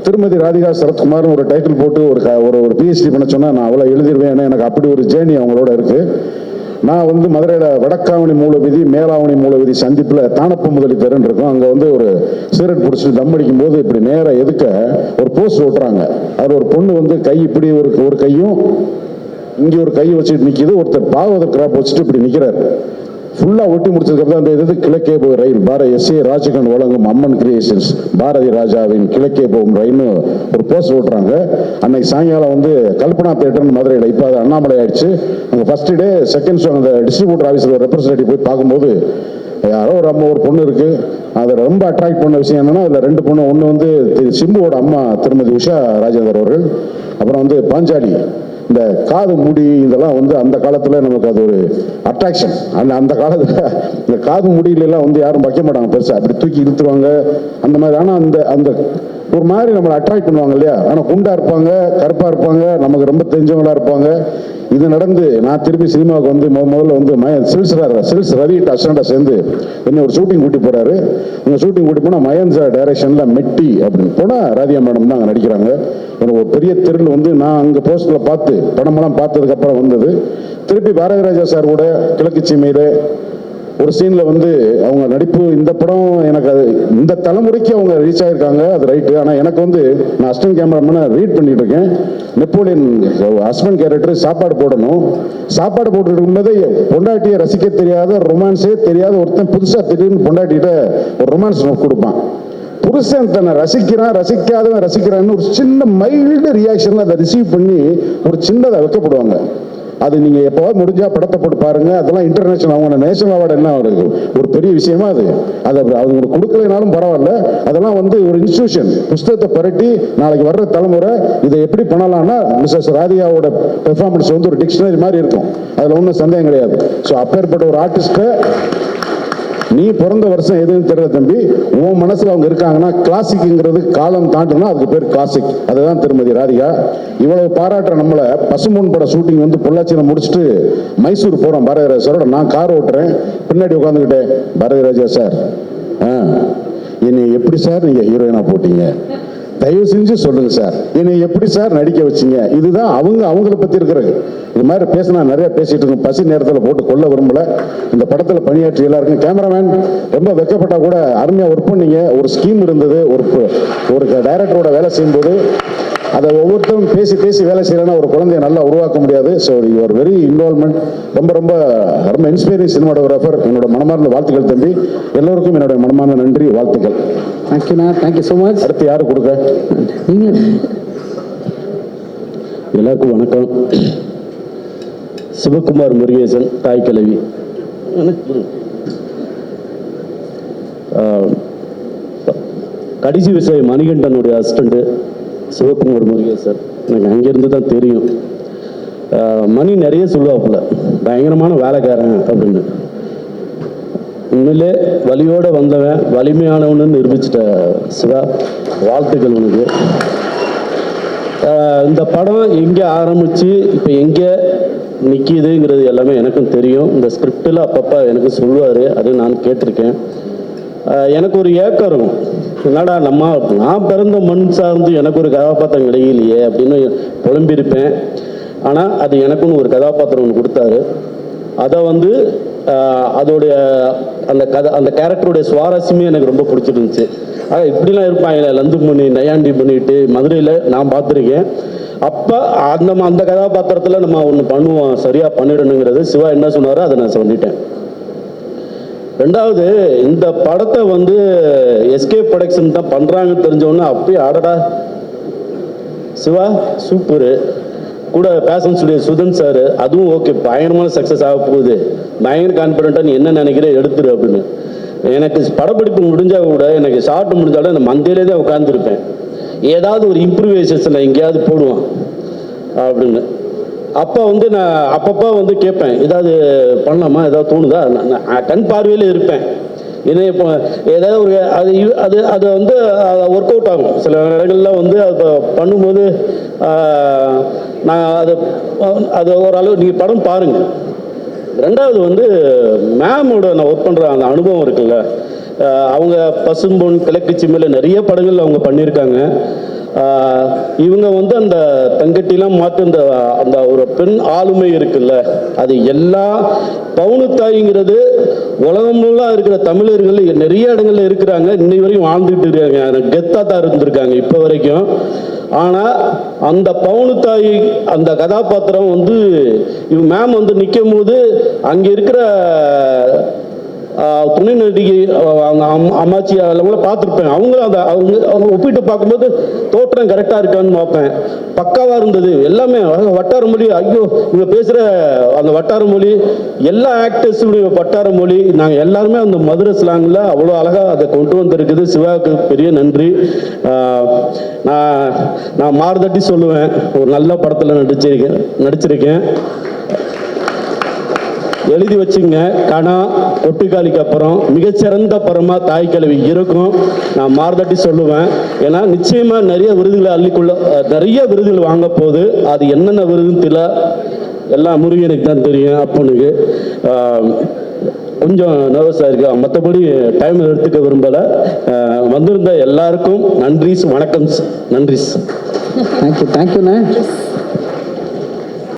திருமதி ராதிகா சரத்குமார்னு ஒரு டைட்டில் போட்டு ஒரு பிஹெச்டி பண்ண சொன்னா நான் அவ்வளோ எழுதிடுவேன். ஏன்னா எனக்கு அப்படி ஒரு ஜேர்னி அவங்களோட இருக்கு. நான் வந்து மதுரையில் வடக்காவணி மூலவிதி மேலாவணி மூலவிதி சந்திப்பில் தானப்ப முதலி தெருன்னு இருக்கும். அங்கே வந்து ஒரு சிகரெட் பிடிச்சிட்டு தம் அடிக்கும் போது இப்படி நேராக எதுக்க ஒரு போஸ்ட் ஓட்டுறாங்க. அதில் ஒரு பொண்ணு வந்து கை இப்படி ஒரு கையும் இங்கே ஒரு கை வச்சுட்டு நிற்கிது. ஒருத்தர் பாகவதர் கிராப் வச்சுட்டு இப்படி நிற்கிறார். ஃபுல்லாக ஒட்டி முடிச்சதுக்கப்புறம் அந்த இது கிழக்கே போகும் ரயில் எஸ் ஏ ராஜகன் வழங்கும் அம்மன் கிரியேஷன்ஸ் பாரதி ராஜாவின் கிழக்கே போகும் ரயில்னு ஒரு போஸ்ட் ஓட்டுறாங்க. அன்னைக்கு சாயங்காலம் வந்து கல்பனா தேட்டர்னு மதுரையில், இப்போ அது அண்ணாமலை ஆயிடுச்சு. அங்கே ஃபர்ஸ்ட் டே செகண்ட் ஷோ அந்த டிஸ்ட்ரிபியூட்டர் ஆஃபீஸில் ரெப்ரஸன்டேட்டிவ் போய் பார்க்கும்போது யாரோ ஒரு பொண்ணு இருக்கு. அதை ரொம்ப அட்ராக்ட் பண்ண விஷயம் என்னன்னா, அதில் 2 பொண்ணு, ஒன்று வந்து சிம்புவோட அம்மா திருமதி உஷா ராஜேந்தர் அவர்கள், அப்புறம் வந்து பாஞ்சாலி. இந்த காது முடி இதெல்லாம் வந்து அந்த காலத்தில் நமக்கு அது ஒரு அட்ராக்ஷன். அந்த காலத்தில் இந்த காது முடியிலெல்லாம் வந்து யாரும் வைக்க மாட்டாங்க பெருசாக, அப்படி தூக்கி இழுத்துருவாங்க அந்த மாதிரி. ஆனால் அந்த ஒரு மாதிரி நம்மளை அட்ராக்ட் பண்ணுவாங்க இல்லையா. ஆனால் குண்டா இருப்பாங்க, கருப்பாக இருப்பாங்க, நமக்கு ரொம்ப தெரிஞ்சவங்களா இருப்பாங்க. இது நடந்து நான் திருப்பி சினிமாவுக்கு வந்து முதல்ல வந்து சில்ஸ் ரவி அசண்டா சேர்ந்து என்ன ஒரு ஷூட்டிங் கூட்டி போறாரு. இந்த ஷூட்டிங் கூட்டி போனால் மயன் சார் டைரக்ஷனில் மெட்டி அப்படின்னு போனால் ராதிகா மேடம் தான் அங்கே நடிக்கிறாங்க. எனக்கு ஒரு பெரிய தெருள் வந்து நான் அங்கே போஸ்டரில் பார்த்து படமெல்லாம் பார்த்ததுக்கப்புறம் வந்தது. திருப்பி பாரதி ராஜா சார் கூட கிழக்கு சீமையில் ஒரு சீனில் வந்து அவங்க நடிப்பு, இந்த படம் எனக்கு அது இந்த தலைமுறைக்கு அவங்க ரீச் ஆகிருக்காங்க, அது ரைட்டு. ஆனால் எனக்கு வந்து நான் அசிஸ்டன்ட் கேமராமேனை ரீட் பண்ணிட்டு இருக்கேன். நெப்போலியன் ஹஸ்பண்ட் கேரக்டர் சாப்பாடு போடணும், சாப்பாடு போட்டு இருக்கும்போது பொண்டாட்டியை ரசிக்க தெரியாத, ரொமான்ஸே தெரியாத ஒருத்தன் புதுசாக திடீர்னு பொண்டாட்டிகிட்ட ஒரு ரொமான்ஸ் கொடுப்பான். புருஷன் தன்னை ரசிக்காதவன் ரசிக்கிறான்னு ஒரு சின்ன மைல்டு ரியாக்ஷன்ல அதை ரிசீவ் பண்ணி ஒரு சின்னதை வைக்கப்படுவாங்க. அது நீங்க எப்போவாது முடிஞ்சா படத்தை போட்டு பாருங்க. அதெல்லாம் இன்டர்நேஷனல், அவங்க நேஷனல் அவார்டு என்ன ஒரு பெரிய விஷயமா அது. அதை அவங்க கொடுக்கலைனாலும் பரவாயில்ல. அதெல்லாம் வந்து ஒரு இன்ஸ்டிடியூஷன் புஸ்தகத்தை பரட்டி நாளைக்கு வர்ற தலைமுறை இதை எப்படி பண்ணலாம்னா மிஸ்ஸஸ் ராதிகாவோட பெர்ஃபார்மன்ஸ் வந்து ஒரு டிக்ஷனரி மாதிரி இருக்கும். அதில் ஒன்றும் சந்தேகம் கிடையாது. ஸோ அப்பேற்பட்ட ஒரு ஆர்டிஸ்ட்டை நீ பிறந்த வருஷம் எதுன்னு தெரியல தம்பி, உன் மனசுல அவங்க இருக்காங்கன்னா கிளாசிக்ங்கிறது காலம் தாண்டுனா அதுக்கு பேர் கிளாசிக். அதுதான் திருமதி ராதிகா. இவ்வளவு பாராட்டுற நம்மள பசும்பொன் பட ஷூட்டிங் வந்து பொள்ளாச்சியில் முடிச்சுட்டு மைசூர் போறோம் பாரதி ராஜா சாரோட. நான் கார் ஓட்டுறேன், பின்னாடி உட்காந்துக்கிட்டேன், பாரதி ராஜா சார் என்னை எப்படி சார் நீங்க ஹீரோயினா போட்டீங்க, தயவு செஞ்சு சொல்லுங்க சார், என்னை எப்படி சார் நடிக்க வச்சீங்க. இதுதான் அவங்கள பத்தி இருக்கிறது. இது மாதிரி பேசினா நிறைய பேசிட்டு இருக்கும். பசி நேரத்தில் போட்டு கொள்ள விரும்பல. இந்த படத்தில் பணியாற்றி எல்லாருக்கும் கேமராமேன் ரொம்ப வெக்கப்பட்டா கூட அருமையாக ஒர்க் பண்ணீங்க. ஒரு ஸ்கீம் இருந்தது, ஒரு டைரக்டரோட வேலை செய்யும்போது அதை ஒவ்வொருத்தரும் பேசி வேலை செய்யலைன்னா ஒரு குழந்தைய நல்லா உருவாக்க முடியாது. ஸோ யுவர் வெரி இன்வால்மெண்ட், ரொம்ப ரொம்ப ரொம்ப இன்ஸ்பைரிங் சினிமாட்டோகிராஃபர். என்னோட மனமார்ந்த வாழ்த்துக்கள் தம்பி. எல்லோருக்கும் என்னோட மனமார்ந்த நன்றி, வாழ்த்துக்கள். தேங்க்யூண்ணா, தேங்க்யூ ஸோ மச். அடுத்து யாரு கொடுக்க? எல்லாருக்கும் வணக்கம். சிவகுமார் முருகேசன், தாய் கிழவி. கடைசி விசை மணிகண்டனுடைய அசிஸ்டண்ட்டு சிவகுமார் முருகேசன். எனக்கு அங்கேருந்து தான் தெரியும். மணி நிறைய சொல்லுவாப்புல, பயங்கரமான வேலைக்காரன் அப்படின்னு. உண்மையிலே வலியோடு வந்தவன் வலிமையானவனு நிரூபிச்சிட்ட சிவா, வாழ்த்துக்கள் உனக்கு. இந்த படம் எங்கே ஆரம்பித்து இப்போ எங்கே நிற்கிதுங்கிறது எல்லாமே எனக்கும் தெரியும். இந்த ஸ்கிரிப்டில் அப்பப்போ எனக்கு சொல்லுவார், அது நான் கேட்டிருக்கேன். எனக்கு ஒரு ஏக்கம் இருக்கும், என்னடா நான் பிறந்த மண் சார்ந்து எனக்கு ஒரு கதாபாத்திரம் கிடைக்கலையே அப்படின்னு புலம்பியிருப்பேன். ஆனால் அது எனக்குன்னு ஒரு கதாபாத்திரம் ஒன்று கொடுத்தாரு. அதை வந்து அதோடைய அந்த கேரக்டருடைய சுவாரஸ்யமே எனக்கு ரொம்ப பிடிச்சிருந்துச்சு. இப்படிலாம் இருப்பாங்க லந்து பண்ணி நையாண்டி பண்ணிட்டு மதுரையில் நான் பார்த்துருக்கேன். அப்போ அந்த கதாபாத்திரத்தில் நம்ம ஒன்று பண்ணுவோம், சரியாக பண்ணிடணுங்கிறது சிவா என்ன சொன்னாரோ அதை நான் சொல்லிட்டேன். ரெண்டாவது, இந்த படத்தை வந்து எஸ்கே ப்ரொடக்ஷன் தான் பண்ணுறாங்கன்னு தெரிஞ்சவொன்னே அப்பயே ஆடடா சிவா சூப்பரு, கூட பேஷன் ஸ்டுடியோ சுதன் சார், அதுவும் ஓகே பயங்கரமான சக்ஸஸ் ஆக போகுது, பயங்கர கான்ஃபிடென்ட்டாக நீ என்ன நினைக்கிற எடுத்துரு அப்படின்னு. எனக்கு படப்பிடிப்பு முடிஞ்சால் கூட எனக்கு ஷார்ட் முடிஞ்சாலும் அந்த மந்தையிலே தான் உட்காந்துருப்பேன், ஏதாவது ஒரு இம்ப்ரூவைசேஷன் எங்கேயாவது போடுவான் அப்படின்னு. அப்போ வந்து நான் அப்பப்போ வந்து கேட்பேன், ஏதாவது பண்ணலாமா, ஏதாவது தோணுதா, நான் கண் பார்வையில் இருப்பேன். ஏன்னா இப்போ ஏதாவது ஒரு அது வந்து ஒர்க் அவுட் ஆகும் சில இடங்கள்லாம் வந்து அதை பண்ணும்போது. நான் அது ஓரளவு நீங்கள் படம் பாருங்கள். ரெண்டாவது வந்து மேமோட நான் ஒர்க் பண்ணுற அந்த அனுபவம் இருக்குல்ல, அவங்க பசும்பொன் கிழக்கு சிம்மையில் நிறைய படங்கள் அவங்க பண்ணியிருக்காங்க. இவங்க வந்து அந்த தங்கட்டிலாம் மாற்று அந்த ஒரு பெண் ஆளுமை இருக்குல்ல, அது எல்லா பவுனுத்தாய்ங்கிறது உலகம் முழுவதும் இருக்கிற தமிழர்கள் நிறைய இடங்கள்ல இருக்கிறாங்க, இன்னை வரையும் வாழ்ந்துட்டு இருக்காங்க, கெத்தா தான் இருந்திருக்காங்க இப்போ வரைக்கும். ஆனால் அந்த பவுனுத்தாய் அந்த கதாபாத்திரம் வந்து இவங்க மேம் வந்து நிற்கும் போது அங்கே இருக்கிற துணை நடிகை அவங்க அம்மாச்சி அதெல்லாம் கூட பார்த்துருப்பேன். அவங்க ஒப்பிட்டு பார்க்கும்போது தோற்றம் கரெக்டாக இருக்கான்னு பார்ப்பேன். பக்காவாக இருந்தது எல்லாமே. வட்டார மொழி, ஐயோ இவங்க பேசுகிற அந்த வட்டார மொழி, எல்லா ஆக்டர்ஸுடைய வட்டார மொழி, நாங்கள் எல்லாருமே அந்த மதுரை ஸ்லாங்கில் அவ்வளோ அழகாக அதை கொண்டு வந்திருக்குது. சிவாவுக்கு பெரிய நன்றி. நான் மாறுதட்டி சொல்லுவேன், ஒரு நல்ல படத்தில் நடிச்சிருக்கேன். எழுதி வச்சுங்க, கணா ஒட்டுக்காலிக்கு அப்புறம் மிகச்சிறந்த படமாக தாய் கிழவி இருக்கும். நான் மாறுதட்டி சொல்லுவேன். ஏன்னா நிச்சயமாக நிறைய விருதுகள் வாங்க போகுது. அது என்னென்ன விருதுன்னு தெரியல, எல்லாம் முருகனுக்கு தான் தெரியும். அப்பனுக்கு கொஞ்சம் நர்வஸாக இருக்கு, மற்றபடி டைம் எடுத்துக்க விரும்பலை. வந்திருந்த எல்லாருக்கும் நன்றி, வணக்கம், நன்றி. தேங்க்யூண்ணே.